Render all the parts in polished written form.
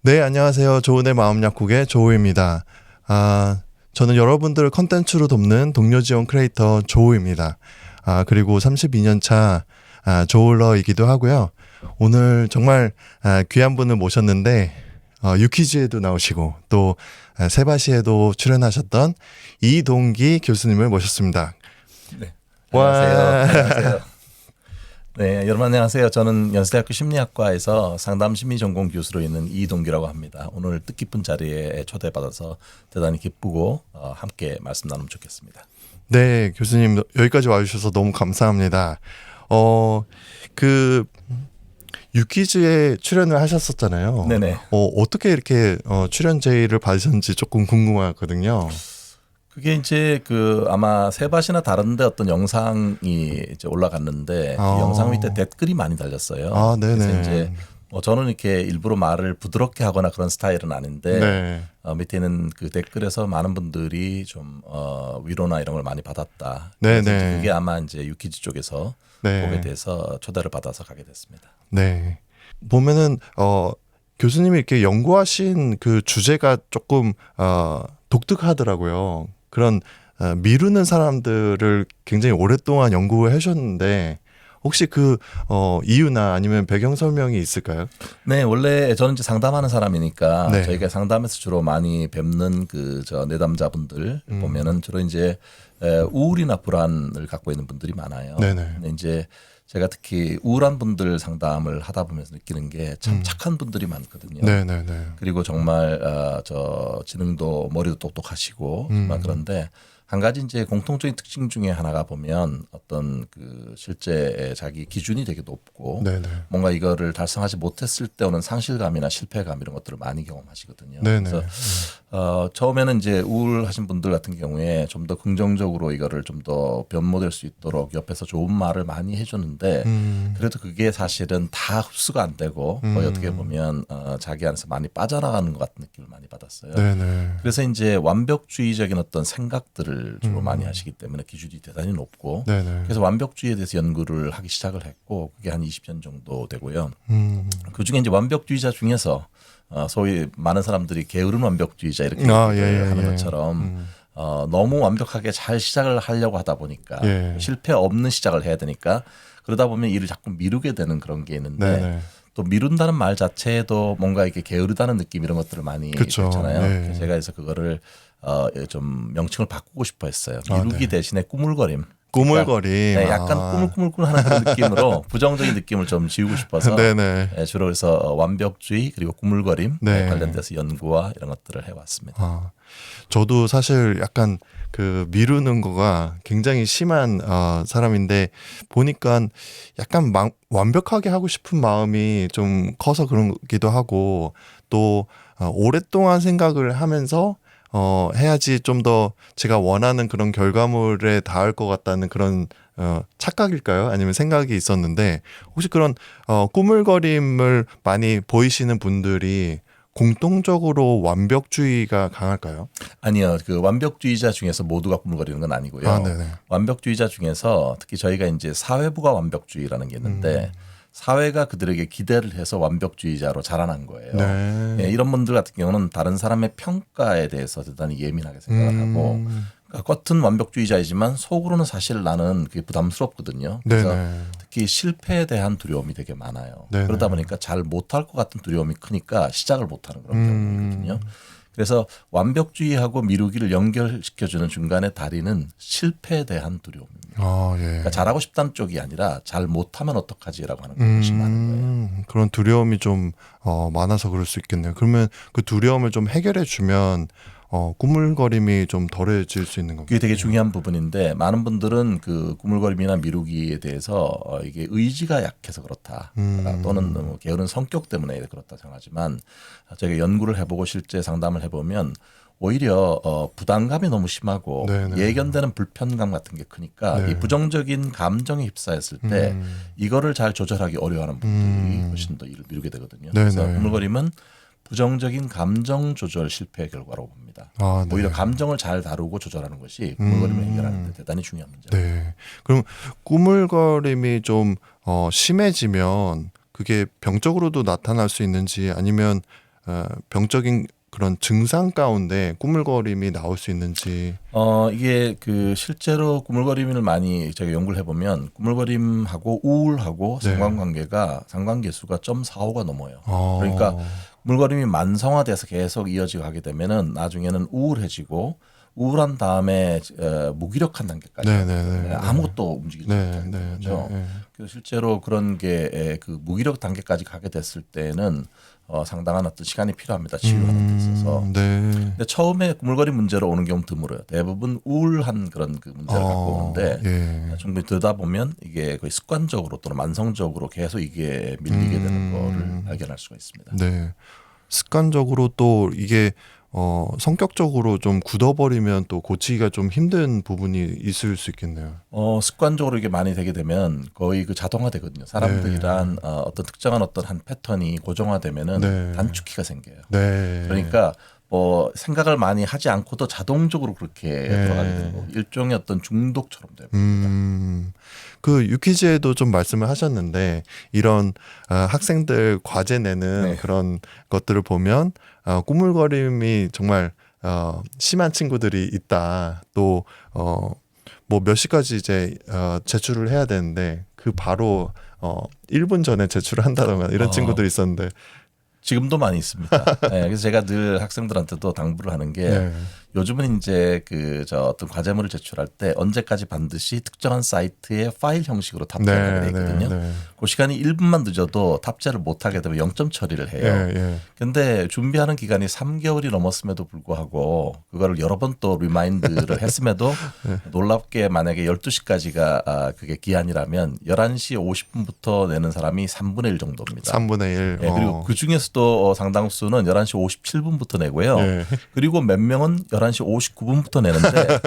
네, 안녕하세요. 조은의 마음 약국의 조우입니다. 저는 여러분들을 컨텐츠로 돕는 동료 지원 크리에이터 조우입니다. 그리고 32년 차 조울러이기도 하고요. 오늘 정말 귀한 분을 모셨는데 유퀴즈에도 나오시고 또 세바시에도 출연하셨던 이동기 교수님을 모셨습니다. 네. 와. 안녕하세요. 네, 여러분 안녕하세요. 저는 연세대학교 심리학과에서 상담 심리 전공 교수로 있는 이동기라고 합니다. 오늘 뜻깊은 자리에 초대받아서 대단히 기쁘고 함께 말씀 나누면 좋겠습니다. 네, 교수님 여기까지 와주셔서 너무 감사합니다. 그 유퀴즈에 출연을 하셨었잖아요. 네네. 어떻게 이렇게 출연 제의를 받으셨는지 조금 궁금하거든요. 그게 이제 아마 세바시나 다른데 어떤 영상이 이제 올라갔는데 그 영상 밑에 댓글이 많이 달렸어요. 네네. 그래서 이제 저는 이렇게 일부러 말을 부드럽게 하거나 그런 스타일은 아닌데 네. 밑에는 그 댓글에서 많은 분들이 좀 위로나 이런 걸 많이 받았다. 네네. 그래서 이제 그게 아마 이제 유퀴즈 쪽에서 네. 보게 돼서 초대를 받아서 가게 됐습니다. 네. 보면은 교수님이 이렇게 연구하신 그 주제가 조금 독특하더라고요. 그런 미루는 사람들을 굉장히 오랫동안 연구해 주셨는데 혹시 그 이유나 아니면 배경 설명이 있을까요? 네, 원래 저는 이제 상담하는 사람이니까 네. 저희가 상담에서 주로 많이 뵙는 내담자분들 보면은 주로 이제 우울이나 불안을 갖고 있는 분들이 많아요. 네네. 근데 이제 제가 특히 우울한 분들 상담을 하다 보면서 느끼는 게 참 착한 분들이 많거든요. 네네네. 그리고 정말 지능도 머리도 똑똑하시고 정말 그런데 한 가지 이제 공통적인 특징 중에 하나가 보면 어떤 그 실제 자기 기준이 되게 높고 네네. 뭔가 이거를 달성하지 못했을 때 오는 상실감이나 실패감 이런 것들을 많이 경험하시거든요. 네네. 그래서 처음에는 이제 우울하신 분들 같은 경우에 좀 더 긍정적으로 이거를 좀 더 변모될 수 있도록 옆에서 좋은 말을 많이 해주는데 그래도 그게 사실은 다 흡수가 안 되고 거의 어떻게 보면 자기 안에서 많이 빠져나가는 것 같은 느낌을 많이 받았어요. 네네. 그래서 이제 완벽주의적인 어떤 생각들을 주로 많이 하시기 때문에 기준이 대단히 높고 네네. 그래서 완벽주의에 대해서 연구를 하기 시작을 했고 그게 한 20년 정도 되고요. 그중에 이제 완벽주의자 중에서 소위 많은 사람들이 게으른 완벽주의자 이렇게 하는 것처럼 너무 완벽하게 잘 시작을 하려고 하다 보니까 실패 없는 시작을 해야 되니까 그러다 보면 일을 자꾸 미루게 되는 그런 게 있는데 네네. 또 미룬다는 말 자체에도 뭔가 이렇게 게으르다는 느낌 이런 것들을 많이 듣잖아요. 네. 제가 그래서 그거를 좀 명칭을 바꾸고 싶어 했어요. 미루기 대신에 꾸물거림. 꾸물거림. 네, 약간 꾸물꾸물하는 그런 느낌으로 부정적인 느낌을 좀 지우고 싶어서 네네. 주로 그래서 완벽주의 그리고 꾸물거림 네. 관련돼서 연구와 이런 것들을 해왔습니다. 저도 사실 약간 그 미루는 거가 굉장히 심한 사람인데 보니까 약간 완벽하게 하고 싶은 마음이 좀 커서 그런기도 하고 또 오랫동안 생각을 하면서 해야지 좀 더 제가 원하는 그런 결과물에 닿을 것 같다는 그런 착각일까요? 아니면 생각이 있었는데 혹시 그런 꾸물거림을 많이 보이시는 분들이 공통적으로 완벽주의가 강할까요? 아니요. 그 완벽주의자 중에서 모두가 꾸물거리는 건 아니고요. 네네. 완벽주의자 중에서 특히 저희가 이제 사회부가 완벽주의라는 게 있는데 사회가 그들에게 기대를 해서 완벽주의자로 자라난 거예요. 네. 예, 이런 분들 같은 경우는 다른 사람의 평가에 대해서 대단히 예민하게 생각을 하고 그러니까 겉은 완벽주의자이지만 속으로는 사실 나는 그게 부담스럽거든요. 그래서 네네. 특히 실패에 대한 두려움이 되게 많아요. 네네. 그러다 보니까 잘 못할 것 같은 두려움이 크니까 시작을 못하는 그런 경우거든요. 그래서 완벽주의하고 미루기를 연결시켜주는 중간의 다리는 실패에 대한 두려움입니다. 예. 그러니까 잘하고 싶다는 쪽이 아니라 잘 못하면 어떡하지라고 하는 게 훨씬 많은 거예요. 그런 두려움이 좀 많아서 그럴 수 있겠네요. 그러면 그 두려움을 좀 해결해 주면 꾸물거림이 좀 덜해질 수 있는 건가요? 그게 되게 중요한 부분인데 많은 분들은 그 꾸물거림이나 미루기에 대해서 이게 의지가 약해서 그렇다 또는 너무 게으른 성격 때문에 그렇다 생각하지만 저희가 연구를 해보고 실제 상담을 해보면 오히려 부담감이 너무 심하고 네네. 예견되는 불편감 같은 게 크니까 네. 이 부정적인 감정에 휩싸였을 때 이거를 잘 조절하기 어려워하는 분들이 훨씬 더 일을 미루게 되거든요. 그래서 네네. 꾸물거림은 부정적인 감정 조절 실패의 결과라고 봅니다. 네. 오히려 감정을 잘 다루고 조절하는 것이 꾸물거림을 해결하는 데 대단히 중요한 문제입니다. 네. 그럼 꾸물거림이 좀 심해지면 그게 병적으로도 나타날 수 있는지 아니면 병적인 그런 증상 가운데 꾸물거림이 나올 수 있는지. 이게 그 실제로 꾸물거림을 많이 제가 연구를 해보면 꾸물거림하고 우울하고 네. 상관계수가 0.45가 넘어요. 어. 그러니까 꾸물거림이 만성화돼서 계속 이어지고 하게 되면은 나중에는 우울해지고 우울한 다음에 무기력한 단계까지 네네네. 아무것도 움직이지 못하는 네, 거죠. 네. 그래서 실제로 그런 게 그 무기력 단계까지 가게 됐을 때는 상당한 어떤 시간이 필요합니다. 치유하는 데 있어서. 네. 근데 처음에 꾸물거림 문제로 오는 경우 드물어요. 대부분 우울한 그런 그 문제를 갖고 오는데 예. 충분히 들다 보면 이게 거의 습관적으로 또는 만성적으로 계속 이게 밀리게 되는 거를 발견할 수가 있습니다. 네. 습관적으로 또 이게 성격적으로 좀 굳어버리면 또 고치기가 좀 힘든 부분이 있을 수 있겠네요. 습관적으로 이게 많이 되게 되면 거의 그 자동화되거든요. 사람들이란 어떤 특정한 어떤 한 패턴이 고정화되면은 네. 단축키가 생겨요. 네. 그러니까 생각을 많이 하지 않고도 자동적으로 그렇게 돌아가게 되는 거. 일종의 어떤 중독처럼 됩니다. 그 유퀴즈에도 좀 말씀을 하셨는데 이런 학생들 과제 내는 네. 그런 것들을 보면 꾸물거림이 정말 심한 친구들이 있다. 또 뭐 몇 시까지 이제 제출을 해야 되는데 그 바로 1분 전에 제출을 한다던가 이런 친구들이 있었는데 지금도 많이 있습니다. 네, 그래서 제가 늘 학생들한테도 당부를 하는 게 네. 요즘은 이제 어떤 과제물을 제출할 때 언제까지 반드시 특정한 사이트에 파일 형식으로 탑재하게 돼 있거든요. 네. 그 시간이 1분만 늦어도 탑재를 못 하게 되면 0점 처리를 해요. 예. 근데 준비하는 기간이 3개월이 넘었음에도 불구하고 그거를 여러 번 또 리마인드를 했음에도 놀랍게 만약에 12시까지가 그게 기한이라면 11시 50분부터 내는 사람이 3분의 1 정도입니다. 3분의 1. 예, 그리고 그 중에서도 상당수는 11시 57분부터 내고요. 예. 그리고 몇 명은 11시 59분부터 내는데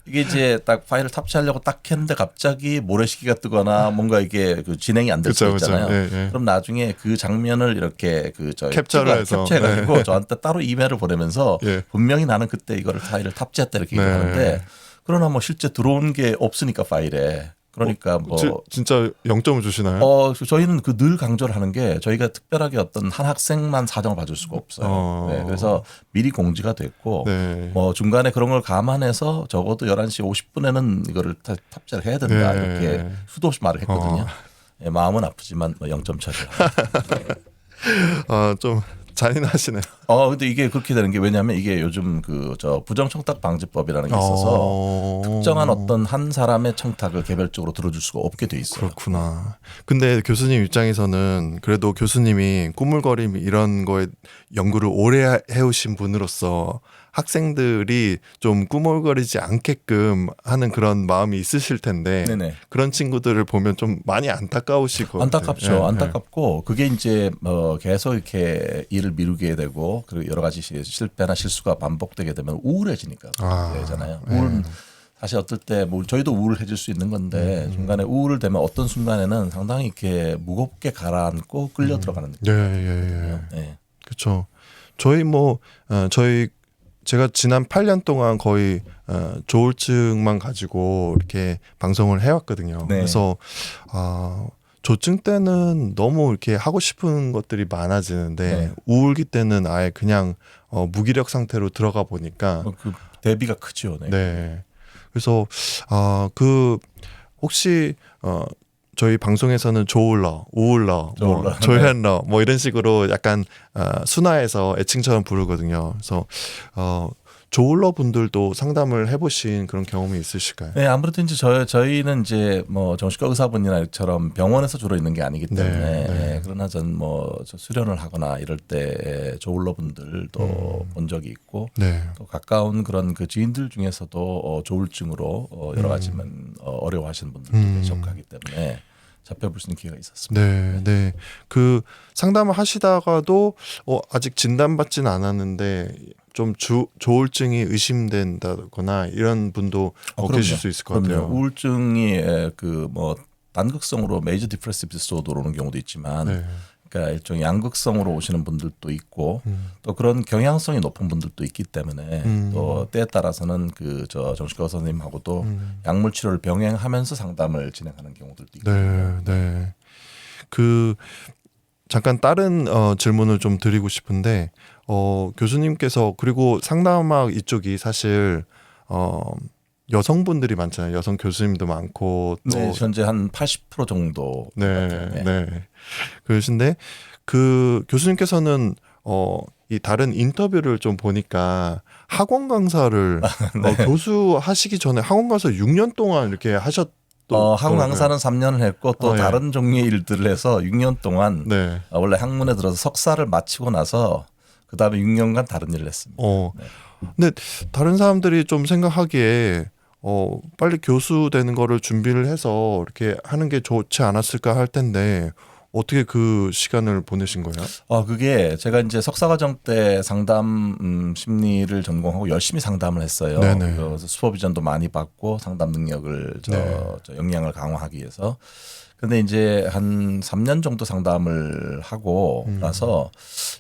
이게 이제 딱 파일을 탑재하려고 딱 했는데 갑자기 모래시계가 뜨거나 뭔가 이게 그 진행이 안 될 수 있잖아요. 예. 그럼 나중에 그 장면을 이렇게 캡처를 해서 캡처해가지고 저한테 따로 이메일을 보내면서 예. 분명히 나는 그때 이거를 파일을 탑재했다 이렇게 네. 얘기하는데 그러나 뭐 실제 들어온 게 없으니까 파일에 그러니까 진짜 0점을 주시나요? 저희는 그 늘 강조를 하는 게 저희가 특별하게 어떤 한 학생만 사정을 봐줄 수가 없어요. 네, 그래서 미리 공지가 됐고 네. 중간에 그런 걸 감안해서 적어도 11시 50분에는 이거를 탑재를 해야 된다 네. 이렇게 수도 없이 말을 했거든요. 예, 마음은 아프지만 0점 처리를 합니다. 좀 잔인하시네요. 근데 이게 그렇게 되는 게 왜냐하면 이게 요즘 부정청탁 방지법이라는 게 있어서 특정한 어떤 한 사람의 청탁을 개별적으로 들어줄 수가 없게 돼 있어요. 그렇구나. 근데 교수님 입장에서는 그래도 교수님이 꾸물거림 이런 거에 연구를 오래 해오신 분으로서 학생들이 좀 꾸물거리지 않게끔 하는 그런 마음이 있으실 텐데 네네. 그런 친구들을 보면 좀 많이 안타까우실 것 같아요. 안타깝죠. 예, 안타깝고 그게 이제 계속 이렇게 일을 미루게 되고 그리고 여러 가지 실패나 실수가 반복되게 되면 우울해지니까 되잖아요. 우울은 사실 어떨 때 저희도 우울해질 수 있는 건데 중간에 우울을 되면 어떤 순간에는 상당히 이렇게 무겁게 가라앉고 끌려 들어가는 느낌. 예. 그렇죠. 제가 지난 8년 동안 거의 조울증만 가지고 이렇게 방송을 해왔거든요. 네. 그래서 조증 때는 너무 이렇게 하고 싶은 것들이 많아지는데 네. 우울기 때는 아예 그냥 무기력 상태로 들어가 보니까 그 대비가 크죠. 네. 네. 그래서 혹시 저희 방송에서는 조울러, 우울러, 조현러 뭐 이런 식으로 약간 순화해서 애칭처럼 부르거든요. 그래서 조울러 분들도 상담을 해보신 그런 경험이 있으실까요? 네, 아무래도 이제 저희는 이제 정신과 의사분이나처럼 병원에서 주로 있는 게 아니기 때문에 네. 그러나 저 수련을 하거나 이럴 때 조울러 분들도 본 적이 있고 네. 또 가까운 그런 그 지인들 중에서도 조울증으로 여러 가지만 어려워하시는 분들도 계속하기 때문에 잡혀볼 수 있는 기회가 있었습니다. 네. 그 상담을 하시다가도 아직 진단받지는 않았는데 좀 조울증이 의심된다거나 이런 분도 계실 수 있을 것 같아요. 우울증이 단극성으로 메이저 디프레시브 디스오더로 오는 경우도 있지만 네. 그러니까 일종의 양극성으로 오시는 분들도 있고 또 그런 경향성이 높은 분들도 있기 때문에 또 때에 따라서는 정신과 의사 선생님하고도 약물 치료를 병행하면서 상담을 진행하는 경우들도 있거든요. 네. 잠깐 다른 질문을 좀 드리고 싶은데 교수님께서 그리고 상담학 이쪽이 사실 여성분들이 많잖아요. 여성 교수님도 많고 또 네, 현재 한 80% 정도. 네, 같아요. 네. 그러신데 그 교수님께서는 이 다른 인터뷰를 좀 보니까 학원 강사를 교수 하시기 전에 학원 강사 6년 동안 이렇게 하셨. 학원 강사는 3년을 했고 또 예. 다른 종류의 일들을 해서 6년 동안 네. 원래 학문에 들어서 석사를 마치고 나서 그 다음에 6년간 다른 일을 했습니다. 네. 근데 다른 사람들이 좀 생각하기에 빨리 교수 되는 거를 준비를 해서 이렇게 하는 게 좋지 않았을까 할 텐데 어떻게 그 시간을 보내신 거예요? 그게 제가 이제 석사과정 때 상담 심리를 전공하고 열심히 상담을 했어요. 네네. 그래서 슈퍼비전도 많이 받고 상담 능력을 저 역량을 강화하기 위해서. 근데 이제 한 3년 정도 상담을 하고 나서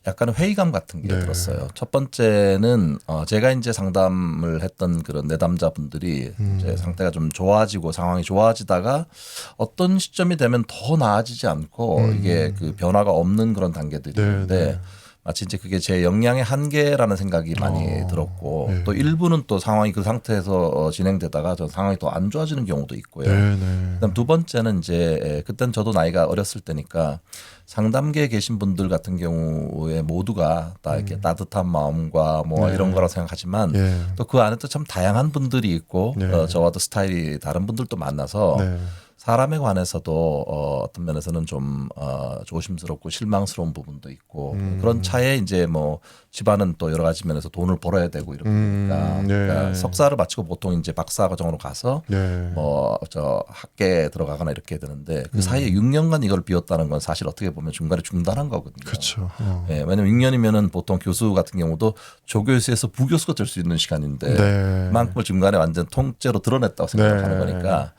약간의 회의감 같은 게 네. 들었어요. 첫 번째는 제가 이제 상담을 했던 그런 내담자분들이 이제 상태가 좀 좋아지고 상황이 좋아지다가 어떤 시점이 되면 더 나아지지 않고 이게 그 변화가 없는 그런 단계들이 네, 있는데 네. 마치 이제 그게 제 역량의 한계라는 생각이 많이 들었고 네. 또 일부는 또 상황이 그 상태에서 진행되다가 전 상황이 더 안 좋아지는 경우도 있고요. 네네. 그다음 두 번째는 이제 그때는 저도 나이가 어렸을 때니까 상담계에 계신 분들 같은 경우에 모두가 다 이렇게 따뜻한 마음과 뭐 네. 이런 거라고 생각하지만 예. 또 그 안에 또 참 다양한 분들이 있고 네. 저와도 스타일이 다른 분들도 만나서 네. 사람에 관해서도 어떤 면에서는 좀 조심스럽고 실망스러운 부분도 있고 그런 차에 이제 뭐 집안은 또 여러 가지 면에서 돈을 벌어야 되고 이러다 보니까 네. 그러니까 석사를 마치고 보통 이제 박사 과정으로 가서 네. 뭐 저 학계에 들어가거나 이렇게 되는데 그 사이에 6년간 이걸 비웠다는 건 사실 어떻게 보면 중간에 중단한 거거든요. 그렇죠. 예, 왜냐면 6년이면은 보통 교수 같은 경우도 조교수에서 부교수가 될 수 있는 시간인데 네. 그만큼을 중간에 완전 통째로 드러냈다고 생각하는 네. 거니까.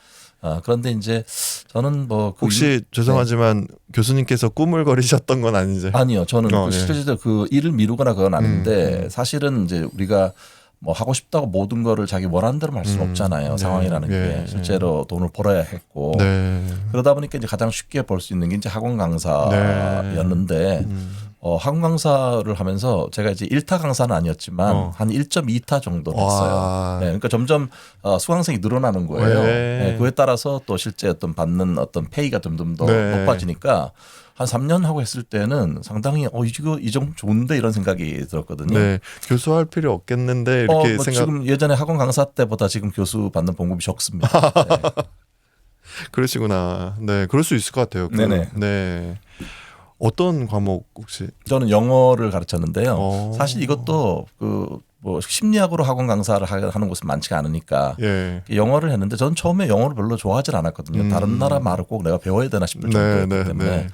그런데 이제 저는 뭐 혹시 죄송하지만 교수님께서 꾸물거리셨던 건 아니죠? 아니요. 저는 그 예. 실제로 그 일을 미루거나 그건 아닌데 사실은 이제 우리가 뭐 하고 싶다고 모든 거를 자기 원하는 대로 할 수는 없잖아요. 네. 상황이라는 예. 게 실제로 돈을 벌어야 했고 네. 그러다 보니까 이제 가장 쉽게 볼 수 있는 게 이제 학원 강사였는데 학원 강사를 하면서 제가 이제 1타 강사는 아니었지만 한 1.2타 정도 됐어요. 와. 네, 그러니까 점점 수강생이 늘어나는 거예요. 네. 네, 그에 따라서 또 실제 어떤 받는 어떤 페이가 점점 더 네. 높아지니까 한 3년 하고 했을 때는 상당히 이거 이 정도 좋은데 이런 생각이 들었거든요. 네. 교수할 필요 없겠는데 이렇게 뭐 생각. 지금 예전에 학원 강사 때보다 지금 교수 받는 봉급이 적습니다. 네. 그러시구나. 네. 그럴 수 있을 것 같아요. 네네. 네. 어떤 과목 혹시? 저는 영어를 가르쳤는데요. 어. 사실 이것도 그 뭐 심리학으로 학원 강사를 하는 곳은 많지가 않으니까 예. 영어를 했는데 저는 처음에 영어를 별로 좋아하진 않았거든요. 다른 나라 말을 꼭 내가 배워야 되나 싶을 정도였기 때문에.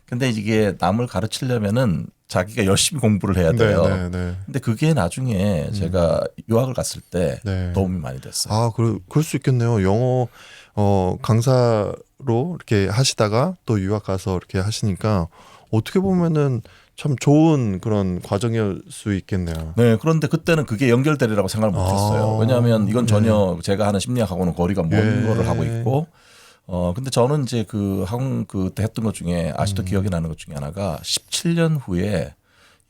근데 이게 남을 가르치려면은 자기가 열심히 공부를 해야 돼요. 네. 근데 그게 나중에 제가 유학을 갔을 때 네. 도움이 많이 됐어요. 아, 그럴 수 있겠네요. 영어 강사로 이렇게 하시다가 또 유학 가서 이렇게 하시니까 어떻게 보면은 참 좋은 그런 과정일 수 있겠네요. 네, 그런데 그때는 그게 연결되리라고 생각을 못했어요. 왜냐하면 이건 전혀 제가 하는 심리학하고는 거리가 먼 거를 하고 있고, 근데 저는 이제 그 학원 그때 했던 것 중에 아직도 기억이 나는 것 중에 하나가 17년 후에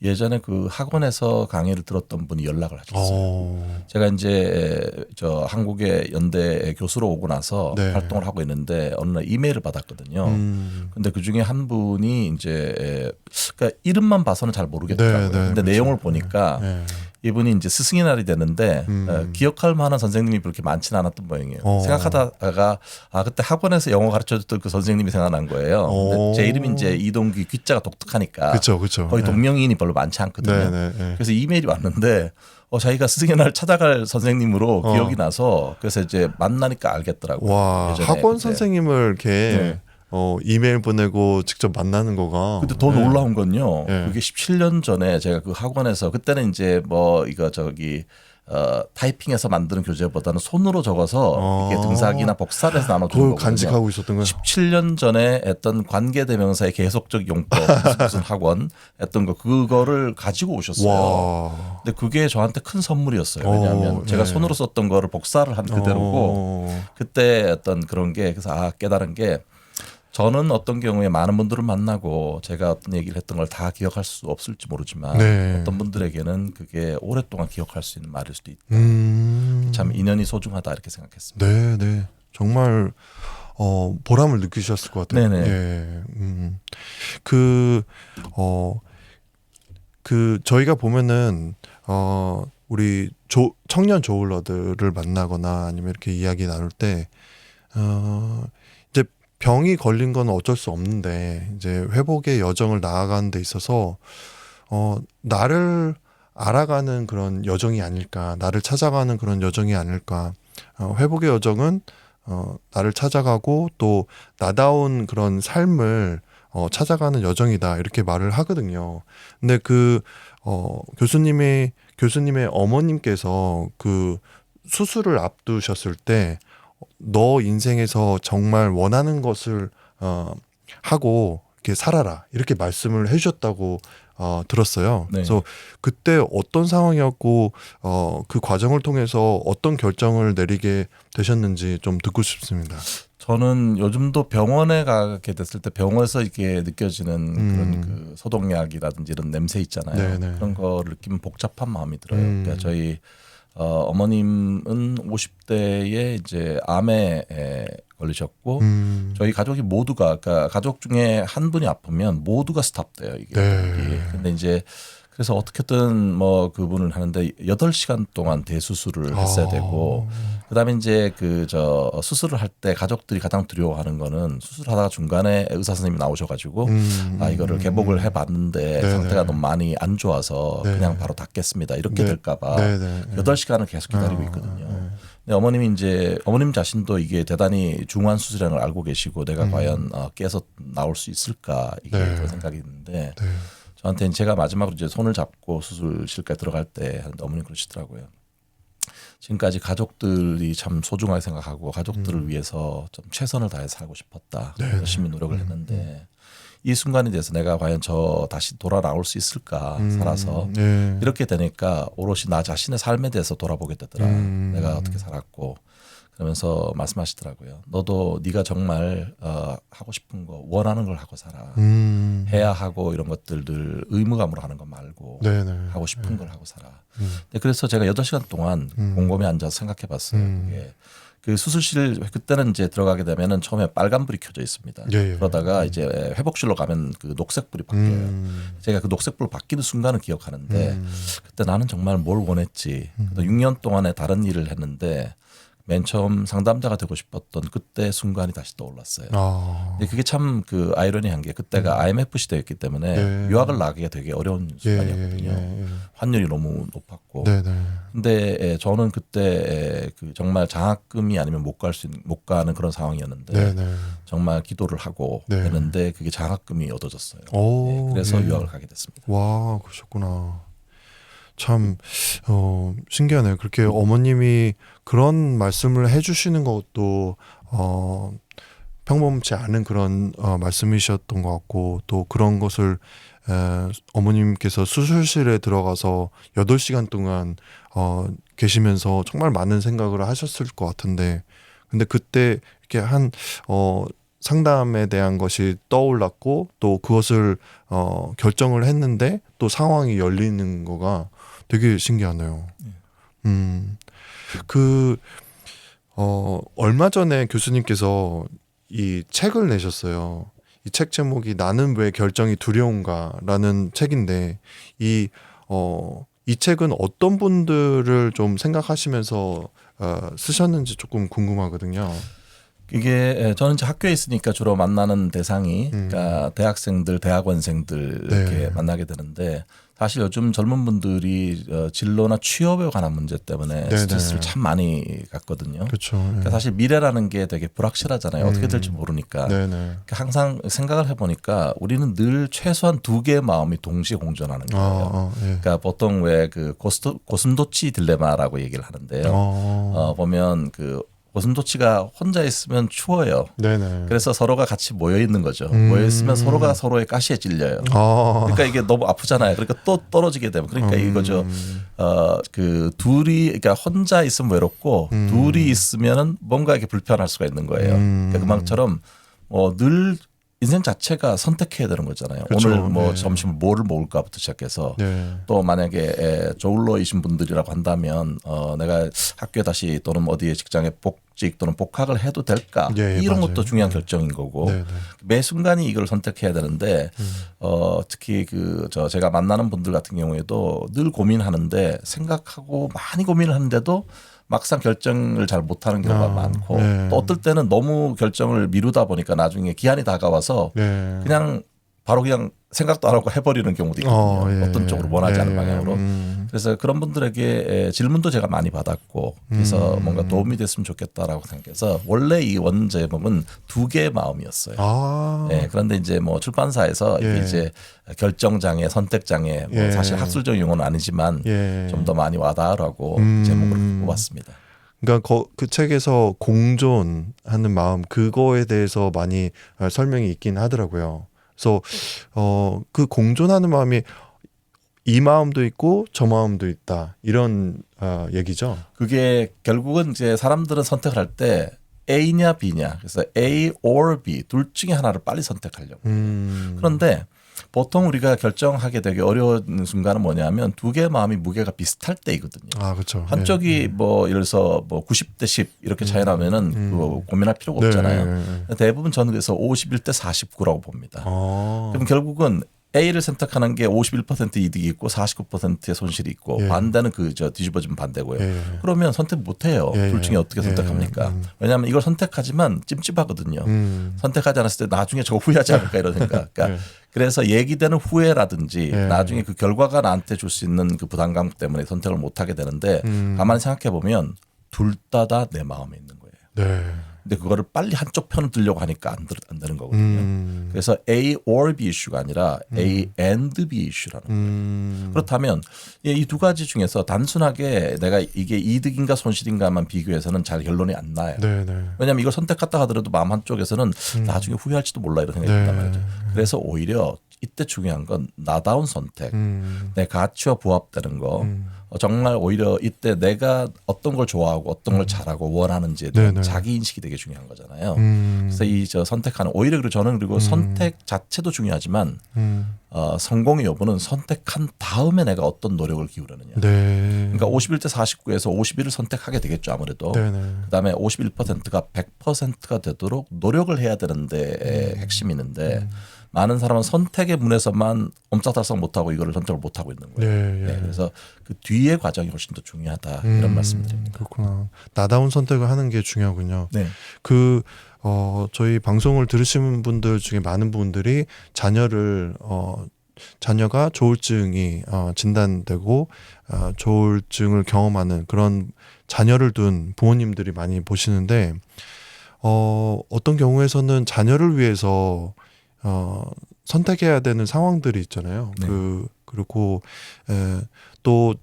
예전에 그 학원에서 강의를 들었던 분이 연락을 하셨어요. 제가 이제 저 한국의 연대 교수로 오고 나서 네. 활동을 하고 있는데 어느 날 이메일을 받았거든요. 근데 그 중에 한 분이 이제 그러니까 이름만 봐서는 잘 모르겠더라고요. 네, 근데 그렇죠. 내용을 보니까 네. 이분이 이제 스승의 날이 되는데 기억할 만한 선생님이 그렇게 많지는 않았던 모양이에요. 생각하다가 그때 학원에서 영어 가르쳐줬던 그 선생님이 생각난 거예요. 근데 제 이름이 이제 이동규 귀자가 독특하니까 그렇죠. 거의 동명이인이 별로 많지 않거든요. 네. 그래서 이메일이 왔는데 자기가 스승의 날 찾아갈 선생님으로 기억이 나서 그래서 이제 만나니까 알겠더라고요. 와, 예전에 학원 그때. 선생님을 이렇게 네. 이메일 보내고 직접 만나는 거가. 근데 더 네. 놀라운 건요. 네. 그게 17년 전에 제가 그 학원에서 그때는 이제 뭐 이거 저기 타이핑해서 만드는 교재보다는 손으로 적어서 이게 등사기나 복사를 해서 나눠주는 그걸 거거든요. 간직하고 있었던 거예요. 17년 전에 했던 관계대명사의 계속적 용법 무슨 학원 했던 거 그거를 가지고 오셨어요. 와. 근데 그게 저한테 큰 선물이었어요. 왜냐하면 제가 네. 손으로 썼던 거를 복사를 한 그대로고 그때 어떤 그런 게 그래서 깨달은 게 저는 어떤 경우에 많은 분들을 만나고 제가 어떤 얘기를 했던 걸 다 기억할 수 없을지 모르지만 네. 어떤 분들에게는 그게 오랫동안 기억할 수 있는 말일 수도 있다. 참 인연이 소중하다 이렇게 생각했습니다. 네, 네. 정말 보람을 느끼셨을 것 같아요. 네네. 예. 저희가 보면은 우리 청년 조울러들을 만나거나 아니면 이렇게 이야기 나눌 때 이제 병이 걸린 건 어쩔 수 없는데 이제 회복의 여정을 나아가는 데 있어서 나를 알아가는 그런 여정이 아닐까, 나를 찾아가는 그런 여정이 아닐까. 회복의 여정은 나를 찾아가고 또 나다운 그런 삶을 찾아가는 여정이다 이렇게 말을 하거든요. 근데 교수님의 어머님께서 그 수술을 앞두셨을 때 너 인생에서 정말 원하는 것을 하고 이렇게 살아라 이렇게 말씀을 해주셨다고 들었어요. 네. 그래서 그때 어떤 상황이었고 그 과정을 통해서 어떤 결정을 내리게 되셨는지 좀 듣고 싶습니다. 저는 요즘도 병원에 가게 됐을 때 병원에서 이렇게 느껴지는 그런 그 소독약이라든지 이런 냄새 있잖아요. 네네. 그런 거를 느끼면 복잡한 마음이 들어요. 그러니까 저희 어머님은 50대에 이제 암에 걸리셨고 저희 가족이 모두가 그러니까 가족 중에 한 분이 아프면 모두가 스탑돼요. 이게. 네. 근데 이제 그래서 어떻게든 뭐 그분을 하는데 8시간 동안 대수술을 했어야 되고 그다음에 이제 수술을 할 때 가족들이 가장 두려워하는 거는 수술하다가 중간에 의사 선생님이 나오셔가지고 이거를 개복을 해봤는데 네네. 상태가 너무 많이 안 좋아서 네. 그냥 바로 닫겠습니다 이렇게 네. 될까봐 네네. 8시간을 계속 기다리고 있거든요. 근데 어머님 자신도 이게 대단히 중요한 수술이라는 걸 알고 계시고 내가 과연 깨서 나올 수 있을까 이게 네. 그런 생각이 있는데. 네. 저한테는 제가 마지막으로 이제 손을 잡고 수술실까지 들어갈 때 어머님 그러시더라고요. 지금까지 가족들이 참 소중하게 생각하고 가족들을 위해서 좀 최선을 다해 살고 싶었다. 열심히 노력을 했는데 이 순간에 대해서 내가 과연 다시 돌아 나올 수 있을까 살아서 네. 이렇게 되니까 오롯이 나 자신의 삶에 대해서 돌아보게 되더라. 내가 어떻게 살았고 그러면서 말씀하시더라고요. 너도 네가 정말 하고 싶은 거 원하는 걸 하고 살아. 해야 하고 이런 것들을 의무감으로 하는 거 말고 네네. 하고 싶은 걸 하고 살아. 근데 그래서 제가 8시간 동안 곰곰이 앉아서 생각해 봤어요. 그게 그 수술실 그때는 이제 들어가게 되면은 처음에 빨간불이 켜져 있습니다. 예, 예. 그러다가 이제 회복실로 가면 그 녹색불이 바뀌어요. 제가 그 녹색불 바뀌는 순간을 기억하는데 그때 나는 정말 뭘 원했지. 6년 동안에 다른 일을 했는데 맨 처음 상담자가 되고 싶었던 그때 순간이 다시 떠올랐어요. 근데 그게 참 그 아이러니한 게 그때가 IMF 시대였기 때문에 네. 유학을 나가기가 되게 어려운 순간이었거든요. 환율이 너무 높았고. 네네. 근데 저는 그때 그 정말 장학금이 아니면 못 가는 그런 상황이었는데 네네. 정말 기도를 하고 네. 했는데 그게 장학금이 얻어졌어요. 오, 그래서 예. 유학을 가게 됐습니다. 와, 그러셨구나. 참 신기하네요. 그렇게 어머님이 그런 말씀을 해주시는 것도 평범치 않은 그런 말씀이셨던 것 같고 또 그런 것을 어머님께서 수술실에 들어가서 8시간 동안 계시면서 정말 많은 생각을 하셨을 것 같은데 근데 그때 이렇게 상담에 대한 것이 떠올랐고 또 그것을 결정을 했는데 또 상황이 열리는 거가 되게 신기하네요. 얼마 전에 교수님께서 이 책을 내셨어요. 이 책 제목이 나는 왜 결정이 두려운가라는 책인데 이 책은 어떤 분들을 좀 생각하시면서 쓰셨는지 조금 궁금하거든요. 이게 저는 이제 학교에 있으니까 주로 만나는 대상이 그러니까 대학생들, 대학원생들 이렇게 네. 만나게 되는데 사실 요즘 젊은 분들이 진로나 취업에 관한 문제 때문에 네네. 스트레스를 참 많이 갖거든요. 그렇죠. 그러니까 사실 미래라는 게 되게 불확실하잖아요. 어떻게 될지 모르니까. 네네. 그러니까 항상 생각을 해보니까 우리는 늘 최소한 2개의 마음이 동시에 공존하는 거예요. 예. 그러니까 보통 왜 그 고슴도치 딜레마라고 얘기를 하는데요. 보면 그 고슴도치가 혼자 있으면 추워요. 네네. 그래서 서로가 같이 모여 있는 거죠. 모여 있으면 서로가 서로의 가시에 찔려요. 그러니까 이게 너무 아프잖아요. 그러니까 또 떨어지게 되면 그러니까 이거죠. 그 그러니까 혼자 있으면 외롭고 둘이 있으면은 뭔가 이렇게 불편할 수가 있는 거예요. 그러니까 그만처럼 늘 인생 자체가 선택해야 되는 거잖아요. 그렇죠. 오늘 뭐 네. 점심 뭐를 먹을까부터 시작해서 네. 또 만약에 조울러이신 분들이라고 한다면 내가 학교에 다시 또는 어디에 직장에 복직 또는 복학을 해도 될까 예, 이런 맞아요. 것도 중요한 결정인 거고 네, 네. 매 순간이 이걸 선택해야 되는데 특히 제가 만나는 분들 같은 경우에도 늘 고민하는데 생각하고 많이 고민을 하는데도 막상 결정을 잘 못하는 경우가 많고 네. 또 어떨 때는 너무 결정을 미루다 보니까 나중에 기한이 다가와서 네. 그냥 바로 그냥 생각도 안 하고 해버리는 경우도 있거든요. 예. 어떤 쪽으로 원하지 않은 예. 방향으로. 그래서 그런 분들에게 질문도 제가 많이 받았고 그래서 뭔가 도움이 됐으면 좋겠다라고 생각해서 원래 이 원제목은 2개의 마음이었어요. 아. 네, 그런데 이제 뭐 출판사에서 예. 이게 이제 결정장애, 선택장애 뭐 예. 사실 학술적 용어는 아니지만 예. 좀 더 많이 와닿으라고 제목을 뽑았습니다. 그러니까 그 책에서 공존하는 마음 그거에 대해서 많이 설명이 있긴 하더라고요. 그래서 그 공존하는 마음이 이 마음도 있고 저 마음도 있다 이런 얘기죠. 그게 결국은 이제 사람들은 선택을 할 때 A냐 B냐 그래서 A or B 둘 중에 하나를 빨리 선택하려고. 그런데 보통 우리가 결정하게 되게 어려운 순간은 뭐냐면 2개의 마음이 무게가 비슷할 때이거든요. 아, 그렇죠. 한쪽이 뭐 예를 들어서 뭐 90대 10 이렇게 차이 나면은 그거 고민할 필요가 없잖아요. 대부분 저는 그래서 51대 49라고 봅니다. 그럼 결국은 A를 선택하는 게 51% 이득이 있고 49%의 손실이 있고 예. 반대는 뒤집어지면 반대고요. 예. 그러면 선택 못 해요. 예. 둘 중에 어떻게 선택합니까? 왜냐하면 이걸 선택하지만 찜찜하거든요. 선택하지 않았을 때 나중에 저거 후회하지 않을까 이런 생각. 그러니까 예. 그래서 얘기되는 후회라든지 예. 나중에 그 결과가 나한테 줄 수 있는 그 부담감 때문에 선택을 못 하게 되는데 가만히 생각해 보면 둘 다 내 마음에 있는 거예요. 네. 근데 그거를 빨리 한쪽 편을 들려고 하니까 안 되는 거거든요. 그래서 A or B 이슈가 아니라 A and B 이슈라는 거예요. 그렇다면 이 2가지 중에서 단순하게 내가 이게 이득인가 손실인가만 비교해서는 잘 결론이 안 나요. 네, 네. 왜냐하면 이걸 선택했다 하더라도 마음 한쪽에서는 나중에 후회할지도 몰라 이런 생각이 든단 말이죠. 그래서 오히려 이때 중요한 건 나다운 선택, 내 가치와 부합되는 거. 정말 오히려 이때 내가 어떤 걸 좋아하고 어떤 걸 잘하고 원하는지에 대한 네네. 자기 인식이 되게 중요한 거잖아요. 그래서 선택하는 오히려 그리고 저는 선택 자체도 중요하지만 성공의 여부는 선택한 다음에 내가 어떤 노력을 기울이느냐. 네. 그러니까 51대 49에서 51을 선택하게 되겠죠 아무래도. 네네. 그다음에 51%가 100%가 되도록 노력을 해야 되는데 핵심이 있는데 많은 사람은 선택의 문에서만 옴짝달싹 못하고 이거를 선택을 못하고 있는 거예요. 예, 예. 네, 그래서 그 뒤의 과정이 훨씬 더 중요하다 이런 말씀드립니다. 그렇구나. 나다운 선택을 하는 게 중요하군요. 네. 저희 방송을 들으시는 분들 중에 많은 분들이 자녀가 조울증이 진단되고 조울증을 경험하는 그런 자녀를 둔 부모님들이 많이 보시는데 어떤 경우에서는 자녀를 위해서 선택해야 되는 상황들이 있잖아요. 네. 그리고 또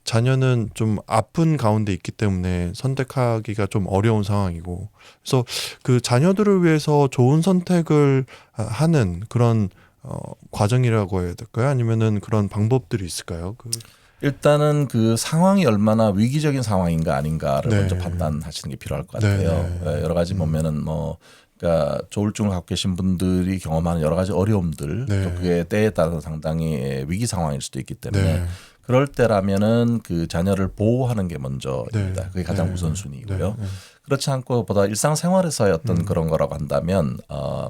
자녀는 좀 아픈 가운데 있기 때문에 선택하기가 좀 어려운 상황이고, 그래서 그 자녀들을 위해서 좋은 선택을 하는 그런 과정이라고 해야 될까요? 아니면은 그런 방법들이 있을까요? 일단은 그 상황이 얼마나 위기적인 상황인가 아닌가를 네. 먼저 판단하시는 게 필요할 것 같아요. 네. 여러 가지 보면은 그러니까 조울증을 갖고 계신 분들이 경험하는 여러 가지 어려움들 네. 또 그게 때에 따라서 상당히 위기 상황일 수도 있기 때문에 네. 그럴 때라면은 그 자녀를 보호하는 게 먼저입니다. 네. 그게 가장 네. 우선순위이고요. 네. 그렇지 않고 보다 일상생활에서의 어떤 그런 거라고 한다면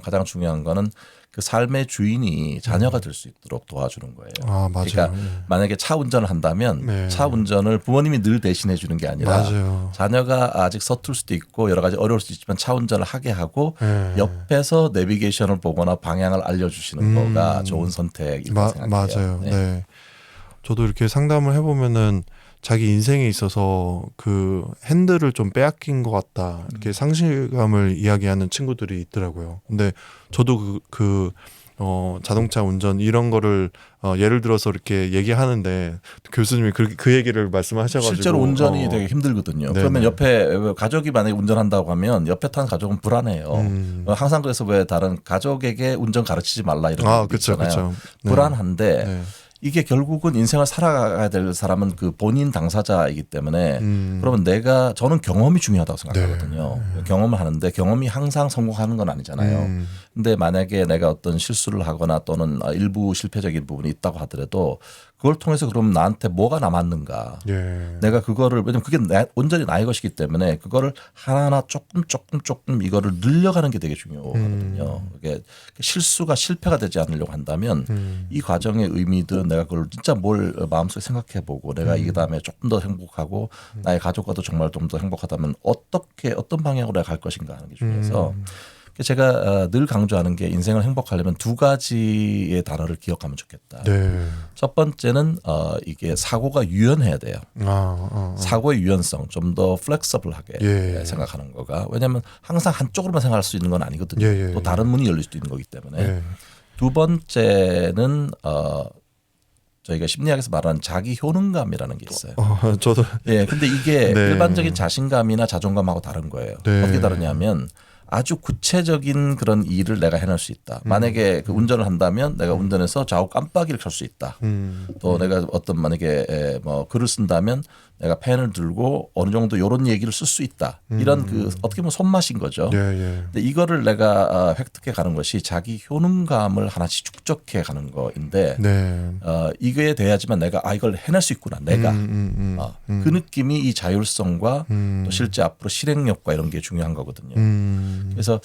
가장 중요한 거는 그 삶의 주인이 자녀가 될 수 있도록 도와주는 거예요. 아, 맞아요. 그러니까 만약에 차 운전을 한다면 네. 차 운전을 부모님이 늘 대신해 주는 게 아니라 맞아요. 자녀가 아직 서툴 수도 있고 여러 가지 어려울 수도 있지만 차 운전을 하게 하고 네. 옆에서 내비게이션을 보거나 방향을 알려주시는 거가 좋은 선택이라고 생각해요. 맞아요. 네. 저도 이렇게 상담을 해보면은 자기 인생에 있어서 그 핸들을 좀 빼앗긴 것 같다 이렇게 상실감을 이야기하는 친구들이 있더라고요. 근데 저도 자동차 운전 이런 거를 예를 들어서 이렇게 얘기하는데 교수님이 그 얘기를 말씀하셔가지고 실제로 운전이 되게 힘들거든요. 네네. 그러면 옆에 가족이 만약에 운전한다고 하면 옆에 탄 가족은 불안해요. 항상 그래서 왜 다른 가족에게 운전 가르치지 말라 이런 거 그렇죠, 있잖아요. 그렇죠. 네. 불안한데 네. 이게 결국은 인생을 살아가야 될 사람은 그 본인 당사자이기 때문에 그러면 저는 경험이 중요하다고 생각하거든요. 네. 경험을 하는데 경험이 항상 성공하는 건 아니잖아요. 근데 만약에 내가 어떤 실수를 하거나 또는 일부 실패적인 부분이 있다고 하더라도 그걸 통해서 그럼 나한테 뭐가 남았는가. 예. 내가 그거를 왜냐면 그게 온전히 나의 것이기 때문에 그거를 하나하나 조금 이거를 늘려가는 게 되게 중요하거든요. 이게 실수가 실패가 되지 않으려고 한다면 이 과정의 의미든 내가 그걸 진짜 뭘 마음속에 생각해보고 내가 이 다음에 조금 더 행복하고 나의 가족과도 정말 좀 더 행복하다면 어떤 방향으로 내가 갈 것인가 하는 게 중요해서 제가 늘 강조하는 게 인생을 행복하려면 두 가지의 단어를 기억하면 좋겠다. 네. 첫 번째는 이게 사고가 유연해야 돼요. 사고의 유연성, 좀 더 플렉서블하게 예. 생각하는 거가 왜냐하면 항상 한쪽으로만 생각할 수 있는 건 아니거든요. 예. 또 다른 문이 열릴 수도 있는 거기 때문에. 예. 두 번째는 저희가 심리학에서 말하는 자기 효능감이라는 게 있어요. 저도 예, 근데 이게 네. 일반적인 자신감이나 자존감하고 다른 거예요. 네. 어떻게 다르냐면 아주 구체적인 그런 일을 내가 해낼 수 있다. 만약에 그 운전을 한다면 내가 운전해서 좌우 깜빡이를 켤 수 있다. 또 내가 어떤 만약에 뭐 글을 쓴다면 내가 펜을 들고 어느 정도 이런 얘기를 쓸 수 있다. 이런 그 어떻게 보면 손맛인 거죠. 예. 근데 이거를 내가 획득해 가는 것이 자기 효능감을 하나씩 축적해 가는 거인데 네. 이거에 대하지만 내가 이걸 해낼 수 있구나. 내가 그 느낌이 이 자율성과 또 실제 앞으로 실행력과 이런 게 중요한 거거든요. 그래서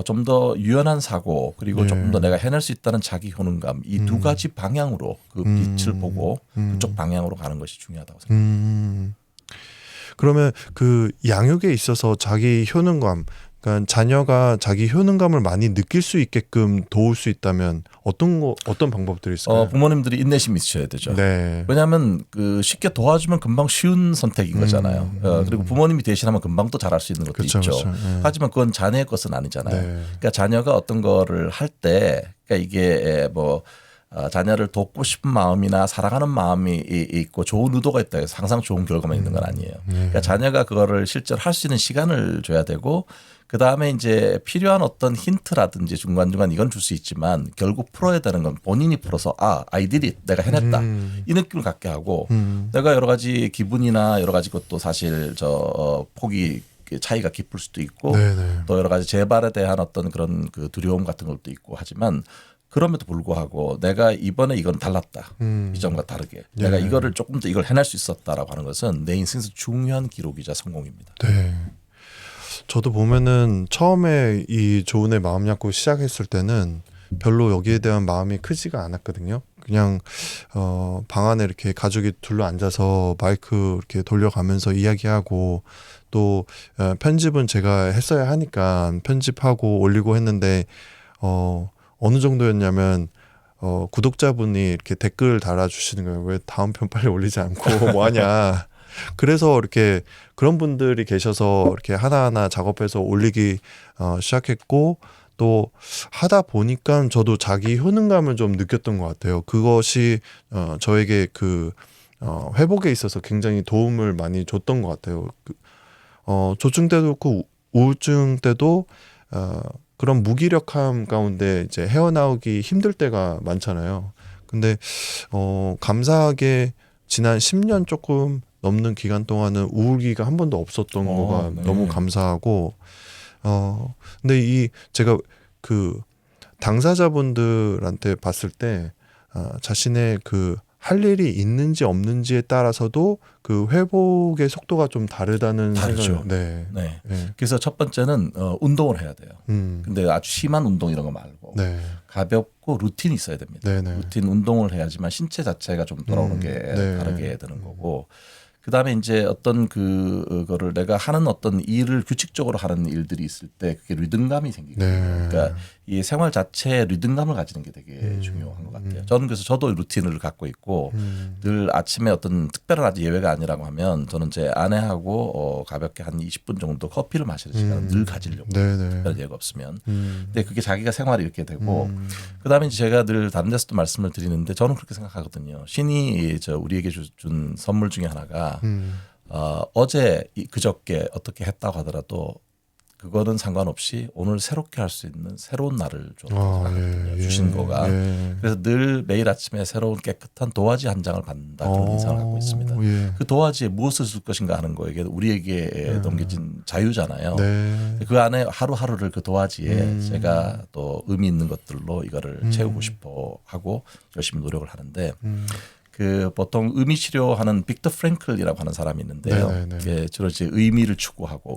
좀 더 유연한 사고 그리고 네. 조금 더 내가 해낼 수 있다는 자기 효능감 이 두 가지 방향으로 그 빛을 보고 그쪽 방향으로 가는 것이 중요하다고 생각합니다. 그러면 그 양육에 있어서 자기 효능감, 그러니까 자녀가 자기 효능감을 많이 느낄 수 있게끔 도울 수 있다면 어떤 방법들이 있을까요? 부모님들이 인내심이 있으셔야 되죠. 네. 왜냐하면 그 쉽게 도와주면 금방 쉬운 선택인 거잖아요. 그리고 부모님이 대신하면 금방 또 잘할 수 있는 것도 그쵸, 있죠. 그쵸. 네. 하지만 그건 자녀의 것은 아니잖아요. 네. 그러니까 자녀가 어떤 거를 할 때, 그러니까 이게 뭐 자녀를 돕고 싶은 마음이나 사랑하는 마음이 있고 좋은 의도가 있다 해서 항상 좋은 결과만 있는 건 아니에요. 그러니까 자녀가 그거를 실제로 할 수 있는 시간을 줘야 되고 그 다음에 이제 필요한 어떤 힌트라든지 중간중간 이건 줄 수 있지만 결국 풀어야 되는 건 본인이 풀어서 I did it. 내가 해냈다. 이 느낌을 갖게 하고 내가 여러 가지 기분이나 여러 가지 것도 사실 폭이 차이가 깊을 수도 있고 네네. 또 여러 가지 재발에 대한 어떤 그런 그 두려움 같은 것도 있고 하지만 그럼에도 불구하고 내가 이번에 이건 달랐다. 이전과 다르게. 내가 이거를 조금 더 이걸 해낼 수 있었다라고 하는 것은 내 인생에서 중요한 기록이자 성공입니다. 네. 저도 보면은 처음에 이 좋은의 마음 약고 시작했을 때는 별로 여기에 대한 마음이 크지가 않았거든요. 그냥 방 안에 이렇게 가족이 둘러 앉아서 마이크 이렇게 돌려가면서 이야기하고 또 편집은 제가 했어야 하니까 편집하고 올리고 했는데 어느 정도였냐면 구독자분이 이렇게 댓글 달아주시는 거예요. 왜 다음 편 빨리 올리지 않고 뭐 하냐. 그래서 이렇게 그런 분들이 계셔서 이렇게 하나하나 작업해서 올리기 시작했고 또 하다 보니까 저도 자기 효능감을 좀 느꼈던 것 같아요. 그것이 저에게 그 회복에 있어서 굉장히 도움을 많이 줬던 것 같아요. 조증 때도 그렇고 우울증 때도 그런 무기력함 가운데 이제 헤어나오기 힘들 때가 많잖아요. 근데 감사하게 지난 10년 조금 넘는 기간 동안은 우울기가 한 번도 없었던 거가 네. 너무 감사하고 근데 제가 그 당사자분들한테 봤을 때 자신의 그 할 일이 있는지 없는지에 따라서도 그 회복의 속도가 좀 다르다는 다르죠. 생각을 네. 네. 그래서 첫 번째는 운동을 해야 돼요. 음. 근데 아주 심한 운동 이런 거 말고 네. 가볍고 루틴이 있어야 됩니다. 네네. 루틴 운동을 해야지만 신체 자체가 좀 돌아오는 게 네. 다르게 되는 거고 그다음에 이제 어떤 그거를 내가 하는 어떤 일을 규칙적으로 하는 일들이 있을 때 그게 리듬감이 생기거든요. 네. 그러니까 이 생활 자체에 리듬감을 가지는 게 되게 중요한 것 같아요. 저는 그래서 저도 루틴을 갖고 있고 늘 아침에 어떤 특별한 아주 예외가 아니라고 하면 저는 제 아내하고 가볍게 한 20분 정도 커피를 마시는 시간을 늘 가지려고 네네. 특별한 예가 없으면. 근데 그게 자기가 생활이 이렇게 되고 그다음에 이제 제가 늘 다른 데서도 말씀을 드리는데 저는 그렇게 생각하거든요. 신이 우리에게 준 선물 중에 하나가 어제 그저께 어떻게 했다고 하더라도 그거는 상관없이 오늘 새롭게 할 수 있는 새로운 날을 주신 거가. 그래서 늘 매일 아침에 새로운 깨끗한 도화지 한 장을 받는다 그런 인상을 갖고 있습니다. 그 도화지에 무엇을 쓸 것인가 하는 거에게 우리에게 넘겨진 자유잖아요. 그 안에 하루하루를 그 도화지에 제가 또 의미 있는 것들로 이거를 채우고 싶어 하고 열심히 노력을 하는데 그 보통 의미 치료하는 빅터 프랭클이라고 하는 사람이 있는데요. 이게 주로 이제 의미를 추구하고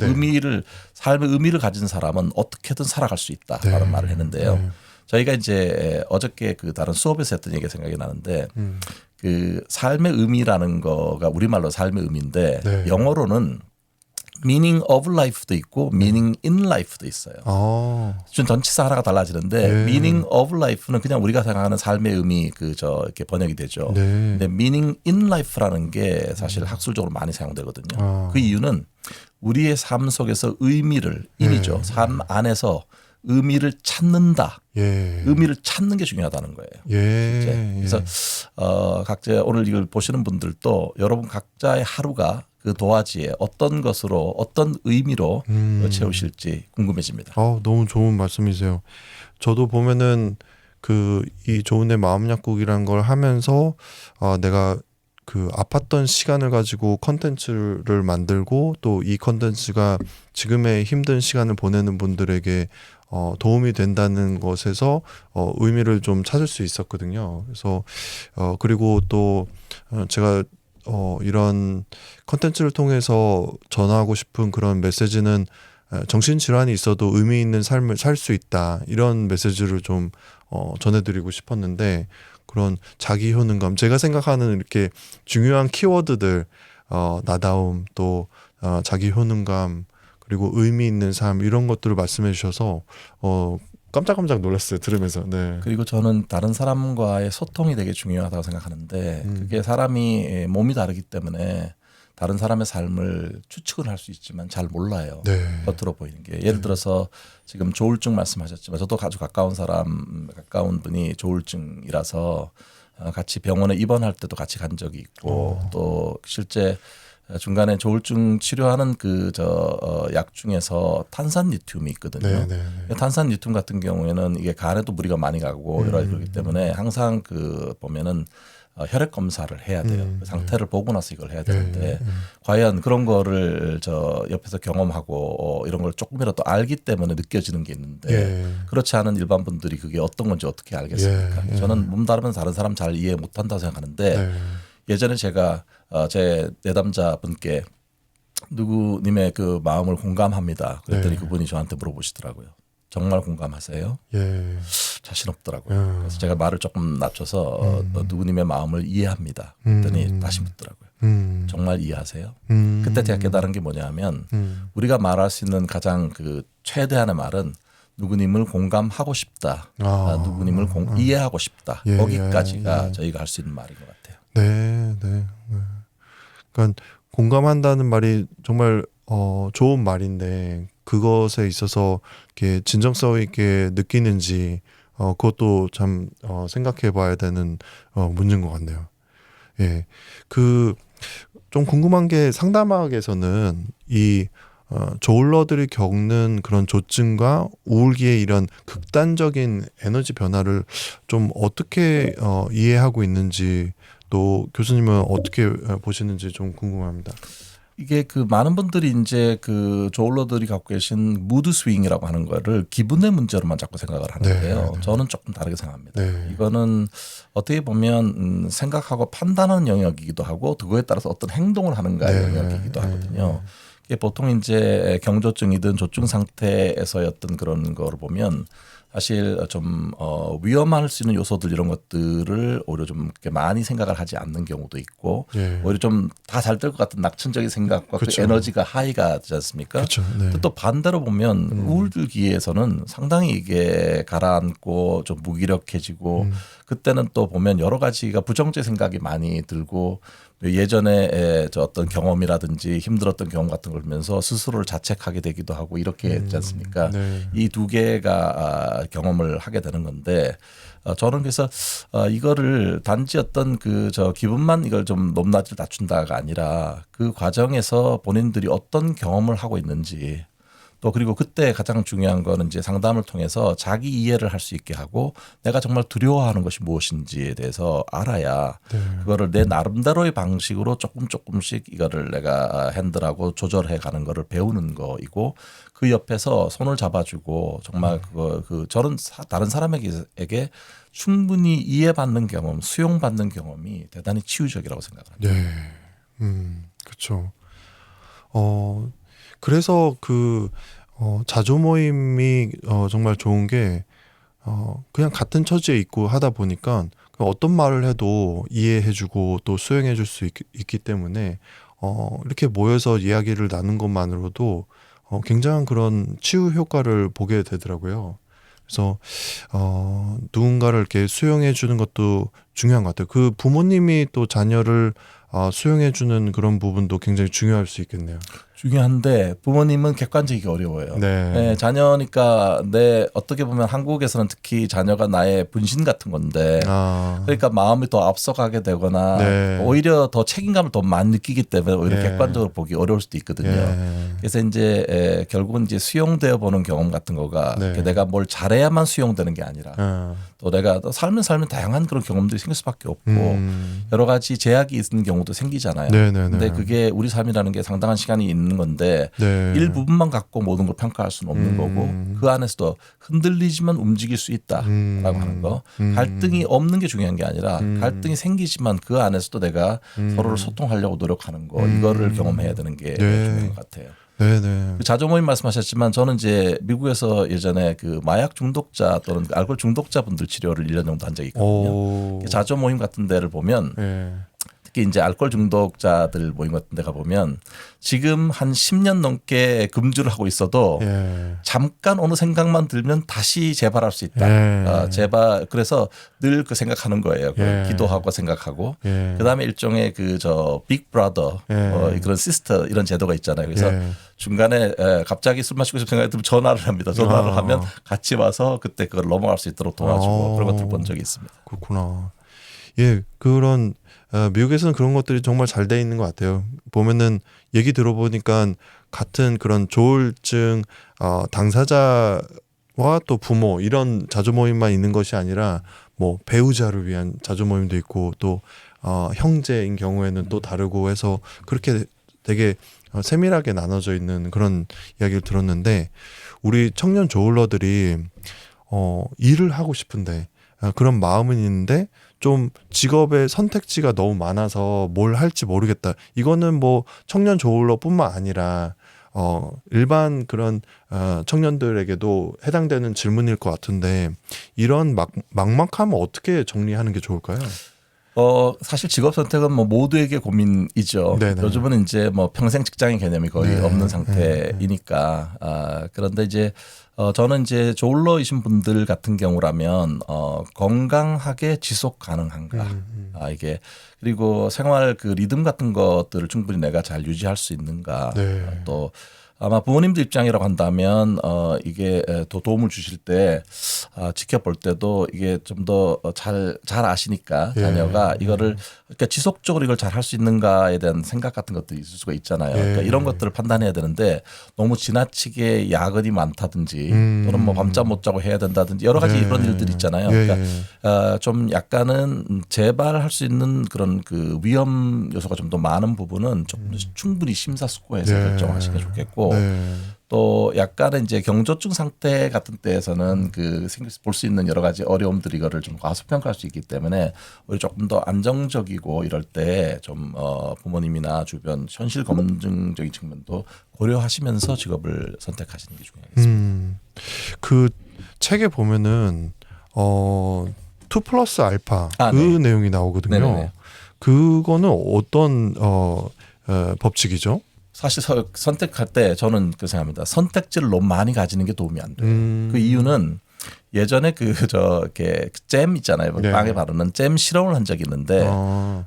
삶의 의미를 가진 사람은 어떻게든 살아갈 수 있다라는 말을 했는데요. 저희가 이제 어저께 그 다른 수업에서 했던 얘기가 생각이 나는데 그 삶의 의미라는 거가 우리말로 삶의 의미인데 영어로는 meaning of life도 있고 meaning in life도 있어요. 준 전치사 하나가 달라지는데 meaning of life는 그냥 우리가 생각하는 삶의 의미 이렇게 번역이 되죠. 근데 meaning in life라는 게 사실 학술적으로 많이 사용되거든요. 그 이유는 우리의 삶 속에서 의미죠. 삶 안에서 의미를 찾는다. 의미를 찾는 게 중요하다는 거예요. 그래서 각자 오늘 이걸 보시는 분들도 여러분 각자의 하루가 그 도화지에 어떤 것으로 어떤 의미로 채우실지 궁금해집니다. 너무 좋은 말씀이세요. 저도 보면은 이 좋은 내 마음 약국이라는 걸 하면서 내가 그 아팠던 시간을 가지고 컨텐츠를 만들고 또 이 컨텐츠가 지금의 힘든 시간을 보내는 분들에게 도움이 된다는 것에서 의미를 좀 찾을 수 있었거든요. 그래서 그리고 또 제가 이런 컨텐츠를 통해서 전하고 싶은 그런 메시지는 정신질환이 있어도 의미 있는 삶을 살 수 있다. 이런 메시지를 좀 전해드리고 싶었는데 그런 자기 효능감, 제가 생각하는 이렇게 중요한 키워드들, 나다움, 또 자기 효능감, 그리고 의미 있는 삶 이런 것들을 말씀해 주셔서 깜짝깜짝 놀랐어요. 들으면서. 그리고 저는 다른 사람과의 소통이 되게 중요하다고 생각하는데 그게 사람이 몸이 다르기 때문에 다른 사람의 삶을 추측을 할 수 있지만 잘 몰라요. 겉으로 보이는 게. 예를 들어서 지금 조울증 말씀하셨지만 저도 아주 가까운 분이 조울증이라서 같이 병원에 입원할 때도 같이 간 적이 있고 또 실제 중간에 조울증 치료하는 약 중에서 탄산 리튬이 있거든요. 탄산 리튬 같은 경우에는 이게 간에도 무리가 많이 가고 여러 가지 그렇기 때문에 항상 보면은 혈액 검사를 해야 돼요. 그 상태를 보고 나서 이걸 해야 되는데 과연 그런 거를 옆에서 경험하고 이런 걸 조금이라도 알기 때문에 느껴지는 게 있는데 그렇지 않은 일반 분들이 그게 어떤 건지 어떻게 알겠습니까? 저는 몸 다르면 다른 사람 잘 이해 못한다고 생각하는데 예전에 제가 제 내담자 분께 누구님의 그 마음을 공감합니다. 그랬더니 그분이 저한테 물어보시더라고요. 정말 공감하세요? 자신 없더라고요. 그래서 제가 말을 조금 낮춰서 누구님의 마음을 이해합니다. 그랬더니 다시 묻더라고요. 정말 이해하세요? 그때 제가 깨달은 게 뭐냐면 우리가 말할 수 있는 가장 최대한의 말은 누구님을 공감하고 싶다. 누구님을 이해하고 싶다. 거기까지가 저희가 할 수 있는 말인 것 같아요. 그러니까 공감한다는 말이 정말 좋은 말인데 그것에 있어서 이렇게 진정성 있게 느끼는지 그것도 참 생각해 봐야 되는 문제인 것 같네요. 좀 궁금한 게 상담학에서는 이 저울러들이 겪는 그런 조증과 우울기의 이런 극단적인 에너지 변화를 좀 어떻게 이해하고 있는지 또 교수님은 어떻게 보시는지 좀 궁금합니다. 이게 많은 분들이 이제 저울러들이 갖고 계신 무드 스윙이라고 하는 거를 기분의 문제로만 자꾸 생각을 하는데요. 저는 조금 다르게 생각합니다. 이거는 어떻게 보면 생각하고 판단하는 영역이기도 하고 그거에 따라서 어떤 행동을 하는가의 영역이기도 하거든요. 이게 보통 이제 경조증이든 조증 상태에서의 어떤 그런 거를 보면 사실 좀 위험할 수 있는 요소들 이런 것들을 오히려 좀 이렇게 많이 생각을 하지 않는 경우도 있고 오히려 좀 다 잘 될 것 같은 낙천적인 생각과 그 에너지가 하이가 되지 않습니까? 또 반대로 보면 우울기에서는 상당히 이게 가라앉고 좀 무기력해지고 그때는 또 보면 여러 가지가 부정적 생각이 많이 들고 예전에 어떤 경험이라든지 힘들었던 경험 같은 걸 보면서 스스로를 자책하게 되기도 하고 이렇게 했지 않습니까? 이 두 개가 경험을 하게 되는 건데 저는 그래서 이거를 단지 어떤 기분만 이걸 좀 높낮이를 낮춘다가 아니라 그 과정에서 본인들이 어떤 경험을 하고 있는지 또 그리고 그때 가장 중요한 거는 이제 상담을 통해서 자기 이해를 할 수 있게 하고 내가 정말 두려워하는 것이 무엇인지에 대해서 알아야 네. 그거를 내 나름대로의 방식으로 조금씩 이거를 내가 핸들하고 조절해 가는 거를 배우는 거이고 그 옆에서 손을 잡아주고 정말 저는 다른 사람에게 충분히 이해받는 경험, 수용받는 경험이 대단히 치유적이라고 생각합니다. 네. 그렇죠. 그래서 자조 모임이 정말 좋은 게 그냥 같은 처지에 있고 하다 보니까 어떤 말을 해도 이해해주고 또 수용해줄 수 있기 때문에 이렇게 모여서 이야기를 나눈 것만으로도 굉장한 그런 치유 효과를 보게 되더라고요. 그래서 누군가를 이렇게 수용해주는 것도 중요한 것 같아요. 그 부모님이 또 자녀를 수용해주는 그런 부분도 굉장히 중요할 수 있겠네요. 중요한데 부모님은 객관적이기 어려워요. 네. 네, 자녀니까 어떻게 보면 한국에서는 특히 자녀가 나의 분신 같은 건데 그러니까 마음이 더 앞서가게 되거나 네. 오히려 더 책임감을 더 많이 느끼기 때문에 오히려 네. 객관적으로 보기 어려울 수도 있거든요. 네. 그래서 이제 결국은 이제 수용되어 보는 경험 같은 거가 네. 내가 뭘 잘해야만 수용되는 게 아니라 또 내가 또 살면 다양한 그런 경험들이 생길 수밖에 없고 여러 가지 제약이 있는 경우도 생기잖아요. 네네네. 근데 그게 우리 삶이라는 게 상당한 시간이 있는 건데 네. 일부분만 갖고 모든 걸 평가할 수는 없는 거고 그 안에서도 흔들리지만 움직일 수 있다라고 하는 거. 갈등이 없는 게 중요한 게 아니라 갈등이 생기지만 그 안에서도 내가 서로를 소통하려고 노력하는 거 이거를 경험해야 되는 게 네. 중요한 것 같아요. 네네. 그 자조 모임 말씀하셨지만 저는 이제 미국에서 예전에 그 마약 중독자 또는 알코올 중독자분들 치료를 1년 정도 한 적이 있거든요. 자조 모임 같은 데를 보면 네. 특히 이제 알코올 중독자들 모임 같은 데 가보면 지금 한 10년 넘게 금주를 하고 있어도 예. 잠깐 어느 생각만 들면 다시 재발할 수 있다. 예. 그래서 늘 그 생각하는 거예요. 예. 기도하고 생각하고. 예. 그다음에 일종의 빅 브라더 그런 시스터 이런 제도가 있잖아요. 그래서 중간에 갑자기 술 마시고 싶은 생각이 들면 전화를 합니다. 전화를 하면 같이 와서 그때 그걸 넘어갈 수 있도록 도와주고 그런 것들 본 적이 있습니다. 그렇구나. 예, 그런 미국에서는 그런 것들이 정말 잘 돼 있는 것 같아요. 보면은 얘기 들어보니까 같은 그런 조울증 당사자와 또 부모 이런 자조 모임만 있는 것이 아니라 뭐 배우자를 위한 자조 모임도 있고 또 형제인 경우에는 또 다르고 해서 그렇게 되게 세밀하게 나눠져 있는 그런 이야기를 들었는데 우리 청년 조울러들이 일을 하고 싶은데 그런 마음은 있는데 좀 직업의 선택지가 너무 많아서 뭘 할지 모르겠다. 이거는 뭐 청년 조울러뿐만 아니라 일반 그런 청년들에게도 해당되는 질문일 것 같은데 이런 막막함을 어떻게 정리하는 게 좋을까요? 사실 직업 선택은 뭐 모두에게 고민이죠. 네네. 요즘은 이제 뭐 평생 직장인 개념이 거의 네. 없는 상태이니까. 그런데 이제 저는 이제 조울러이신 분들 같은 경우라면 건강하게 지속 가능한가. 이게 그리고 생활 그 리듬 같은 것들을 충분히 내가 잘 유지할 수 있는가. 네. 또 아마 부모님들 입장이라고 한다면 이게 더 도움을 주실 때 지켜볼 때도 이게 좀 더 잘 아시니까 자녀가 이거를 그러니까 지속적으로 이걸 잘 할 수 있는가에 대한 생각 같은 것들이 있을 수가 있잖아요. 그러니까 이런 것들을 판단해야 되는데 너무 지나치게 야근이 많다든지 또는 뭐 밤잠 못 자고 해야 된다든지 여러 가지 이런 일들이 있잖아요. 그러니까 좀 약간은 재발할 수 있는 그런 그 위험 요소가 좀 더 많은 부분은 조금 충분히 심사숙고해서 결정하시는 게 좋겠고 또 약간은 이제 경조증 상태 같은 때에서는 볼 수 있는 여러 가지 어려움들이 이거를 좀 과소평가할 수 있기 때문에 우리 조금 더 안정적이고 이럴 때 좀 부모님이나 주변 현실 검증적인 측면도 고려하시면서 직업을 선택하시는 게 중요하겠습니다. 그 책에 보면은 2 플러스 알파 그 네. 내용이 나오거든요. 네네네. 그거는 어떤 법칙이죠? 사실 선택할 때 저는 그렇게 생각합니다. 선택지를 너무 많이 가지는 게 도움이 안 돼요. 그 이유는 예전에 이렇게 잼 있잖아요. 네. 빵에 바르는 잼 실험을 한 적이 있는데,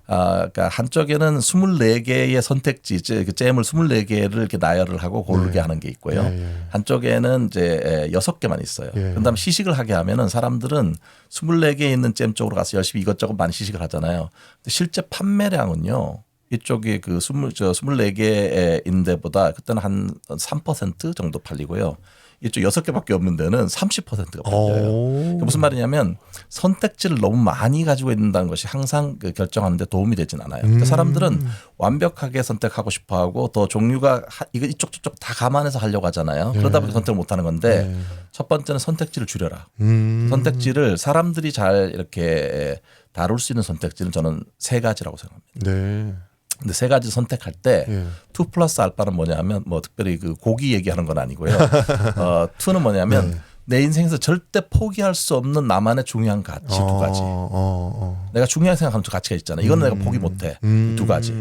그러니까 한쪽에는 24개의 선택지, 그 잼을 24개를 이렇게 나열을 하고 고르게 하는 게 있고요. 한쪽에는 이제 6개만 있어요. 그다음 시식을 하게 하면은 사람들은 24개 있는 잼 쪽으로 가서 열심히 이것저것 많이 시식을 하잖아요. 근데 실제 판매량은요. 이쪽이 그 24개의 인데보다 그때는 한 3% 정도 팔리고요. 이쪽 6개밖에 없는 데는 30%가 팔려요. 무슨 말이냐면 선택지를 너무 많이 가지고 있다는 것이 항상 그 결정하는 데 도움이 되진 않아요. 그러니까 사람들은 완벽하게 선택하고 싶어 하고 더 종류가 이거 이쪽 저쪽 다 감안해서 하려고 하잖아요. 그러다 보니 선택을 못 하는 건데 첫 번째는 선택지를 줄여라. 선택지를 사람들이 잘 이렇게 다룰 수 있는 선택지는 저는 3가지라고 생각합니다. 네. 근데 3가지 선택할 때 예. 2 플러스 알파는 뭐냐면 뭐 특별히 그 고기 얘기하는 건 아니고요. 2는 뭐냐면 내 인생에서 절대 포기할 수 없는 나만의 중요한 가치 2가지. 내가 중요하게 생각하는 가치가 있잖아요. 이건 내가 포기 못해. 2가지.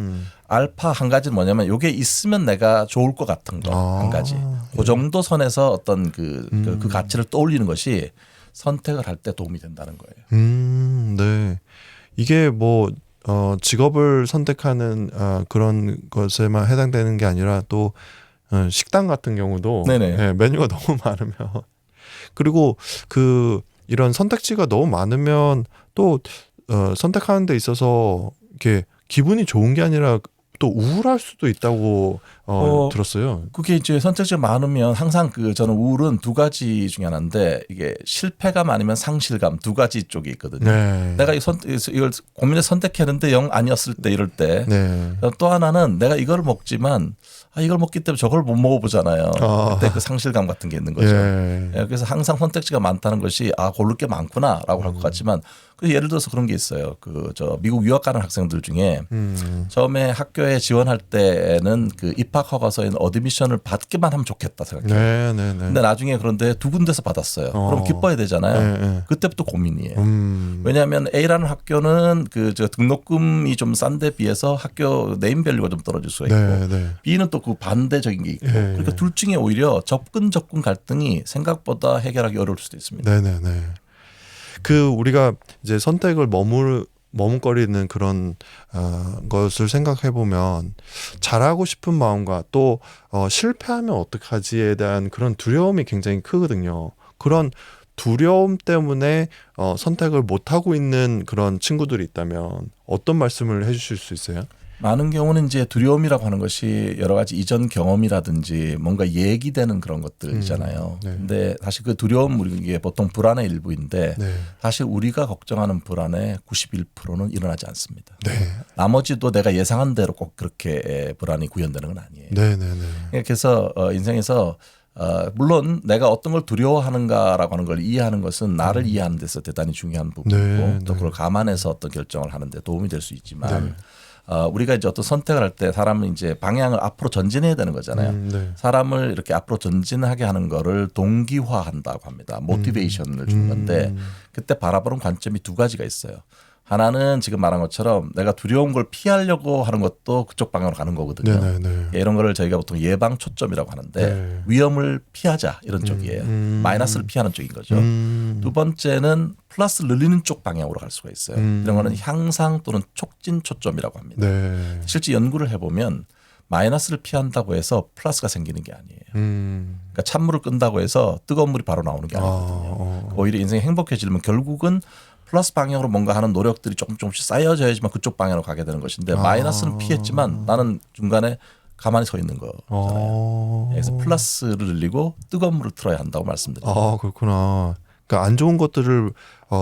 알파 1가지는 뭐냐면 이게 있으면 내가 좋을 것 같은 거 1가지. 그 정도 선에서 어떤 그 가치를 떠올리는 것이 선택을 할 때 도움이 된다는 거예요. 네. 이게 뭐 직업을 선택하는 그런 것에만 해당되는 게 아니라 또 식당 같은 경우도 예, 메뉴가 너무 많으면 그리고 이런 선택지가 너무 많으면 또 선택하는 데 있어서 이렇게 기분이 좋은 게 아니라 또 우울할 수도 있다고 들었어요. 그게 이제 선택지가 많으면 항상 저는 우울은 2가지 중에 하나인데 이게 실패감 아니면 상실감 2가지 쪽이 있거든요. 네. 내가 이걸 고민해 선택했는데 영 아니었을 때 이럴 때 또 하나는 내가 이걸 먹지만 이걸 먹기 때문에 저걸 못 먹어보잖아요. 그때 그 상실감 같은 게 있는 거죠. 그래서 항상 선택지가 많다는 것이 고를 게 많구나라고 할 것 같지만 예를 들어서 그런 게 있어요. 미국 유학 가는 학생들 중에 처음에 학교에 지원할 때는 그 입학 허가서인 어드미션을 받기만 하면 좋겠다 생각해요. 근데 나중에 그런데 2군데서 받았어요. 그럼 기뻐야 되잖아요. 그때부터 고민이에요. 왜냐하면 A라는 학교는 등록금이 좀 싼 데 비해서 학교 네임밸류가 좀 떨어질 수가 있고 B는 또 그 반대적인 게 있고 그러니까 둘 중에 오히려 접근 갈등이 생각보다 해결하기 어려울 수도 있습니다. 우리가 이제 선택을 머뭇거리는 그런 것을 생각해 보면 잘하고 싶은 마음과 또 실패하면 어떡하지에 대한 그런 두려움이 굉장히 크거든요. 그런 두려움 때문에 선택을 못 하고 있는 그런 친구들이 있다면 어떤 말씀을 해주실 수 있어요? 많은 경우는 이제 두려움이라고 하는 것이 여러 가지 이전 경험이라든지 뭔가 얘기되는 그런 것들이잖아요. 근데 사실 그 두려움 이게 보통 불안의 일부인데 사실 우리가 걱정하는 불안의 91%는 일어나지 않습니다. 나머지도 내가 예상한 대로 꼭 그렇게 불안이 구현되는 건 아니에요. 그래서 인생에서 물론 내가 어떤 걸 두려워하는가라고 하는 걸 이해하는 것은 나를 이해하는 데서 대단히 중요한 부분이고 또 그걸 감안해서 어떤 결정을 하는 데 도움이 될 수 있지만 우리가 이제 어떤 선택을 할 때 사람은 이제 방향을 앞으로 전진해야 되는 거잖아요. 사람을 이렇게 앞으로 전진하게 하는 거를 동기화한다고 합니다. 모티베이션을 주는 건데 그때 바라보는 관점이 2가지가 있어요. 하나는 지금 말한 것처럼 내가 두려운 걸 피하려고 하는 것도 그쪽 방향으로 가는 거거든요. 이런 거를 저희가 보통 예방 초점이라고 하는데 위험을 피하자 이런 쪽이에요. 마이너스를 피하는 쪽인 거죠. 2번째는 플러스 늘리는 쪽 방향으로 갈 수가 있어요. 이런 거는 향상 또는 촉진 초점이라고 합니다. 실제 연구를 해보면 마이너스를 피한다고 해서 플러스가 생기는 게 아니에요. 그러니까 찬물을 끈다고 해서 뜨거운 물이 바로 나오는 게 아니거든요. 오히려 인생이 행복해지려면 결국은 플러스 방향으로 뭔가 하는 노력들이 조금씩 쌓여져야지만 그쪽 방향으로 가게 되는 것인데 마이너스는 피했지만 나는 중간에 가만히 서 있는 거잖아요. 그래서 플러스를 늘리고 뜨거운 물을 틀어야 한다고 말씀드립니다. 그렇구나. 그러니까 안 좋은 것들을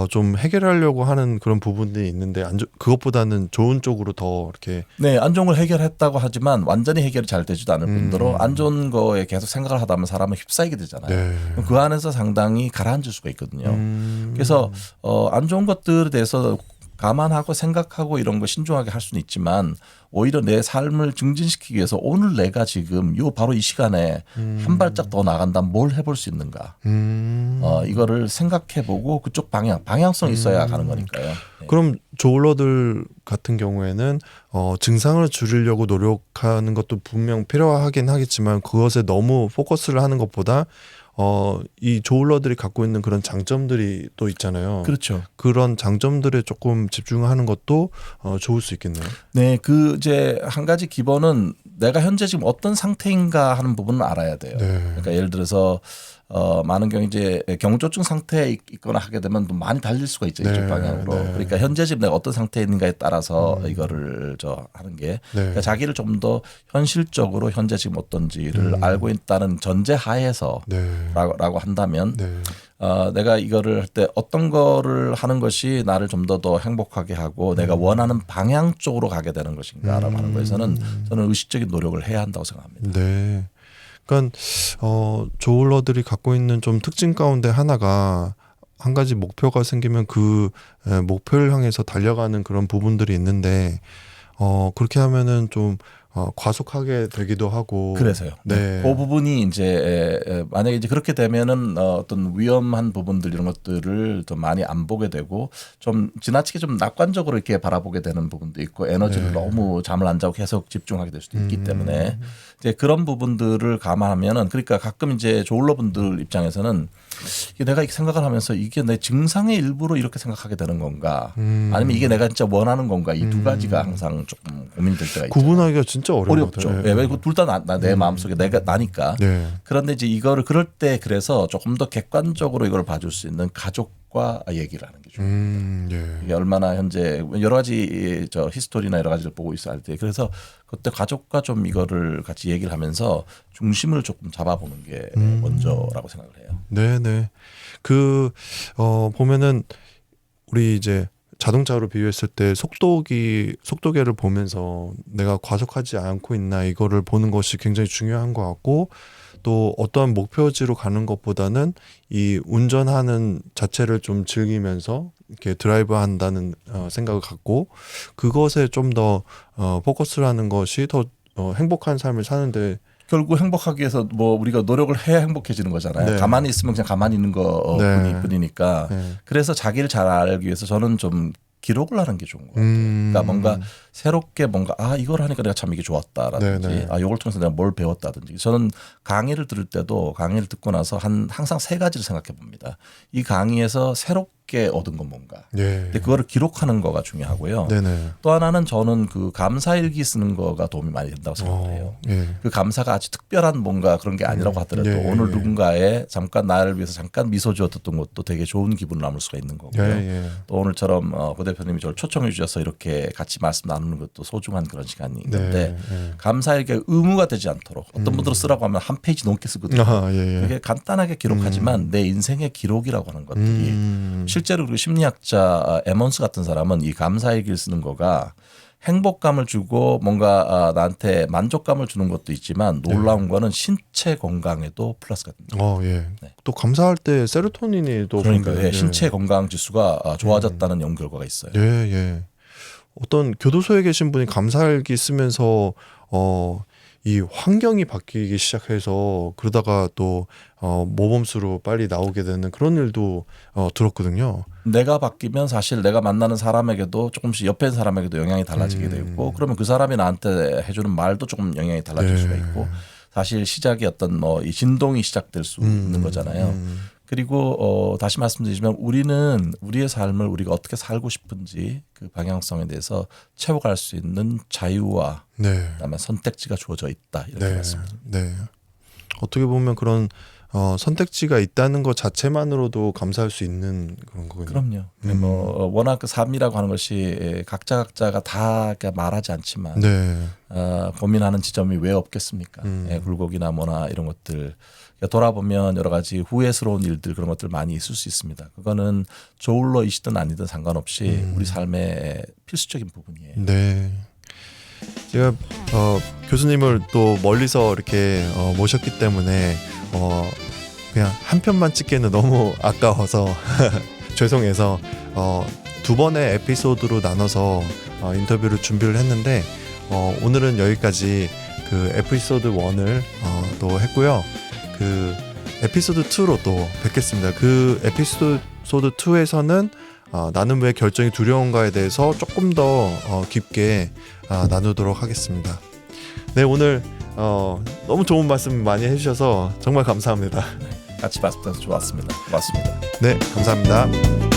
좀 해결하려고 하는 그런 부분들이 있는데 그것보다는 좋은 쪽으로 더 이렇게 안 좋은 걸 해결했다고 하지만 완전히 해결이 잘 되지도 않을 뿐더러 안 좋은 거에 계속 생각을 하다 보면 사람은 휩싸이게 되잖아요. 그 안에서 상당히 가라앉을 수가 있거든요. 그래서 안 좋은 것들에 대해서 감안하고 생각하고 이런 거 신중하게 할 수는 있지만 오히려 내 삶을 증진시키기 위해서 오늘 내가 지금 바로 이 시간에 한 발짝 더 나간다면 뭘 해볼 수 있는가 이거를 생각해보고 그쪽 방향성이 있어야 가는 거니까요. 그럼 조울러들 같은 경우에는 증상을 줄이려고 노력하는 것도 분명 필요하긴 하겠지만 그것에 너무 포커스를 하는 것보다 이 조울러들이 갖고 있는 그런 장점들이 또 있잖아요. 그렇죠. 그런 장점들에 조금 집중하는 것도 좋을 수 있겠네요. 이제 한 가지 기본은 내가 현재 지금 어떤 상태인가 하는 부분은 알아야 돼요. 그러니까 예를 들어서 많은 경우 이제 경조증 상태에 있거나 하게 되면 또 많이 달릴 수가 있죠. 네, 이쪽 방향으로. 네. 그러니까 현재 지금 내가 어떤 상태에 있는가에 따라서 이거를 하는 게 그러니까 자기를 좀 더 현실적으로 현재 지금 어떤지를 알고 있다는 전제 하에서 라고 한다면 내가 이거를 할 때 어떤 거를 하는 것이 나를 좀 더 행복하게 하고 내가 원하는 방향 쪽으로 가게 되는 것인가라고 하는 거에서는 저는 의식적인 노력을 해야 한다고 생각합니다. 네. 그러니까 조울러들이 갖고 있는 좀 특징 가운데 하나가 한 가지 목표가 생기면 그 목표를 향해서 달려가는 그런 부분들이 있는데 그렇게 하면은 좀 과속하게 되기도 하고. 그래서요. 네. 그 부분이 이제 만약에 이제 그렇게 되면은 어떤 위험한 부분들 이런 것들을 더 많이 안 보게 되고 좀 지나치게 좀 낙관적으로 이렇게 바라보게 되는 부분도 있고 에너지를 너무 잠을 안 자고 계속 집중하게 될 수도 있기 때문에 이제 그런 부분들을 감안하면은 그러니까 가끔 이제 조울러분들 입장에서는 이게 내가 생각을 하면서 이게 내 증상의 일부로 이렇게 생각하게 되는 건가 아니면 이게 내가 진짜 원하는 건가 이 두 가지가 항상 조금 고민될 때가 있죠. 구분하기가 진짜 어렵죠. 네. 왜 둘 다 내 마음속에 내가 나니까. 네. 그런데 이제 이거를 그럴 때 그래서 조금 더 객관적으로 이걸 봐줄 수 있는 가족과 얘기를 하는 게 좋습니다. 예. 이게 얼마나 현재 여러 가지 히스토리나 여러 가지를 보고 있어야 할 때 그래서 그때 가족과 좀 이거를 같이 얘기를 하면서 중심을 조금 잡아보는 게 먼저라고 생각을 해요. 네네. 보면은 우리 이제 자동차로 비유했을 때 속도계를 보면서 내가 과속하지 않고 있나 이거를 보는 것이 굉장히 중요한 것 같고 또 어떠한 목표지로 가는 것보다는 이 운전하는 자체를 좀 즐기면서 이렇게 드라이브 한다는 생각을 갖고 그것에 좀 더 포커스를 하는 것이 더 행복한 삶을 사는데 결국 행복하기 위해서 뭐 우리가 노력을 해야 행복해지는 거잖아요. 네. 가만히 있으면 그냥 가만히 있는 거 뿐이니까. 네. 그래서 자기를 잘 알기 위해서 저는 좀 기록을 하는 게 좋은 것 같아요. 그러니까 뭔가 새롭게 뭔가 이걸 하니까 내가 참 이게 좋았다라든지 네네. 이걸 통해서 내가 뭘 배웠다든지 저는 강의를 들을 때도 강의를 듣고 나서 항상 세 가지를 생각해 봅니다. 이 강의에서 새롭게 얻은 건 뭔가. 예. 근데 그거를 기록하는 거가 중요하고요. 네네. 또 하나는 저는 그 감사일기 쓰는 거가 도움이 많이 된다고 생각을 해요. 예. 그 감사가 아주 특별한 뭔가 그런 게 아니라고 하더라도 예, 오늘 예. 누군가에 잠깐 나를 위해서 잠깐 미소 지었던 것도 되게 좋은 기분을 남을 수가 있는 거고요. 예. 또 오늘처럼 고 대표님이 저를 초청해 주셔서 이렇게 같이 말씀 나누는 것도 소중한 그런 시간이 있는데 네. 감사일기가 의무가 되지 않도록 어떤 분들은 쓰라고 하면 한 페이지 넘게 쓰거든요. 예. 그게 간단하게 기록하지만 내 인생의 기록이라고 하는 것들이 실제로 그리고 심리학자 에먼스 같은 사람은 이 감사일기를 쓰는 거가 행복감을 주고 뭔가 나한테 만족감을 주는 것도 있지만 놀라운 거는 신체 건강에도 플러스가 됩니다. 예. 네. 또 감사할 때 세로토닌이 또 그러니까 분비돼요. 신체 건강 지수가 좋아졌다는 연구 결과가 있어요. 예. 어떤 교도소에 계신 분이 감사일기 쓰면서 이 환경이 바뀌기 시작해서 그러다가 또 모범수로 빨리 나오게 되는 그런 일도 들었거든요. 내가 바뀌면 사실 내가 만나는 사람에게도 조금씩 옆에 있는 사람에게도 영향이 달라지게 되고 그러면 그 사람이 나한테 해주는 말도 조금 영향이 달라질 수가 있고 사실 시작이 어떤 이 진동이 시작될 수 있는 거잖아요. 그리고 다시 말씀드리지만 우리는 우리의 삶을 우리가 어떻게 살고 싶은지 그 방향성에 대해서 채워갈 수 있는 자유와 그다음에 선택지가 주어져 있다 이렇게 말씀드립니다. 네. 어떻게 보면 그런 선택지가 있다는 것 자체만으로도 감사할 수 있는 그런 거군요. 그럼요. 뭐 워낙 그 삶이라고 하는 것이 각자가 다 말하지 않지만 고민하는 지점이 왜 없겠습니까? 굴곡이나 뭐나 이런 것들 돌아보면 여러 가지 후회스러운 일들 그런 것들 많이 있을 수 있습니다. 그거는 조울러이시든 아니든 상관없이 우리 삶의 필수적인 부분이에요. 네. 제가 교수님을 또 멀리서 이렇게 모셨기 때문에 그냥 한 편만 찍기에는 너무 아까워서 죄송해서 두 번의 에피소드로 나눠서 인터뷰를 준비를 했는데 오늘은 여기까지 그 에피소드 1을 또 했고요. 그 에피소드 2로 또 뵙겠습니다. 그 에피소드 2에서는 나는 왜 결정이 두려운가에 대해서 조금 더 깊게 나누도록 하겠습니다. 네, 오늘 너무 좋은 말씀 많이 해주셔서 정말 감사합니다. 같이 봤을 때 좋았습니다. 고맙습니다. 네, 감사합니다.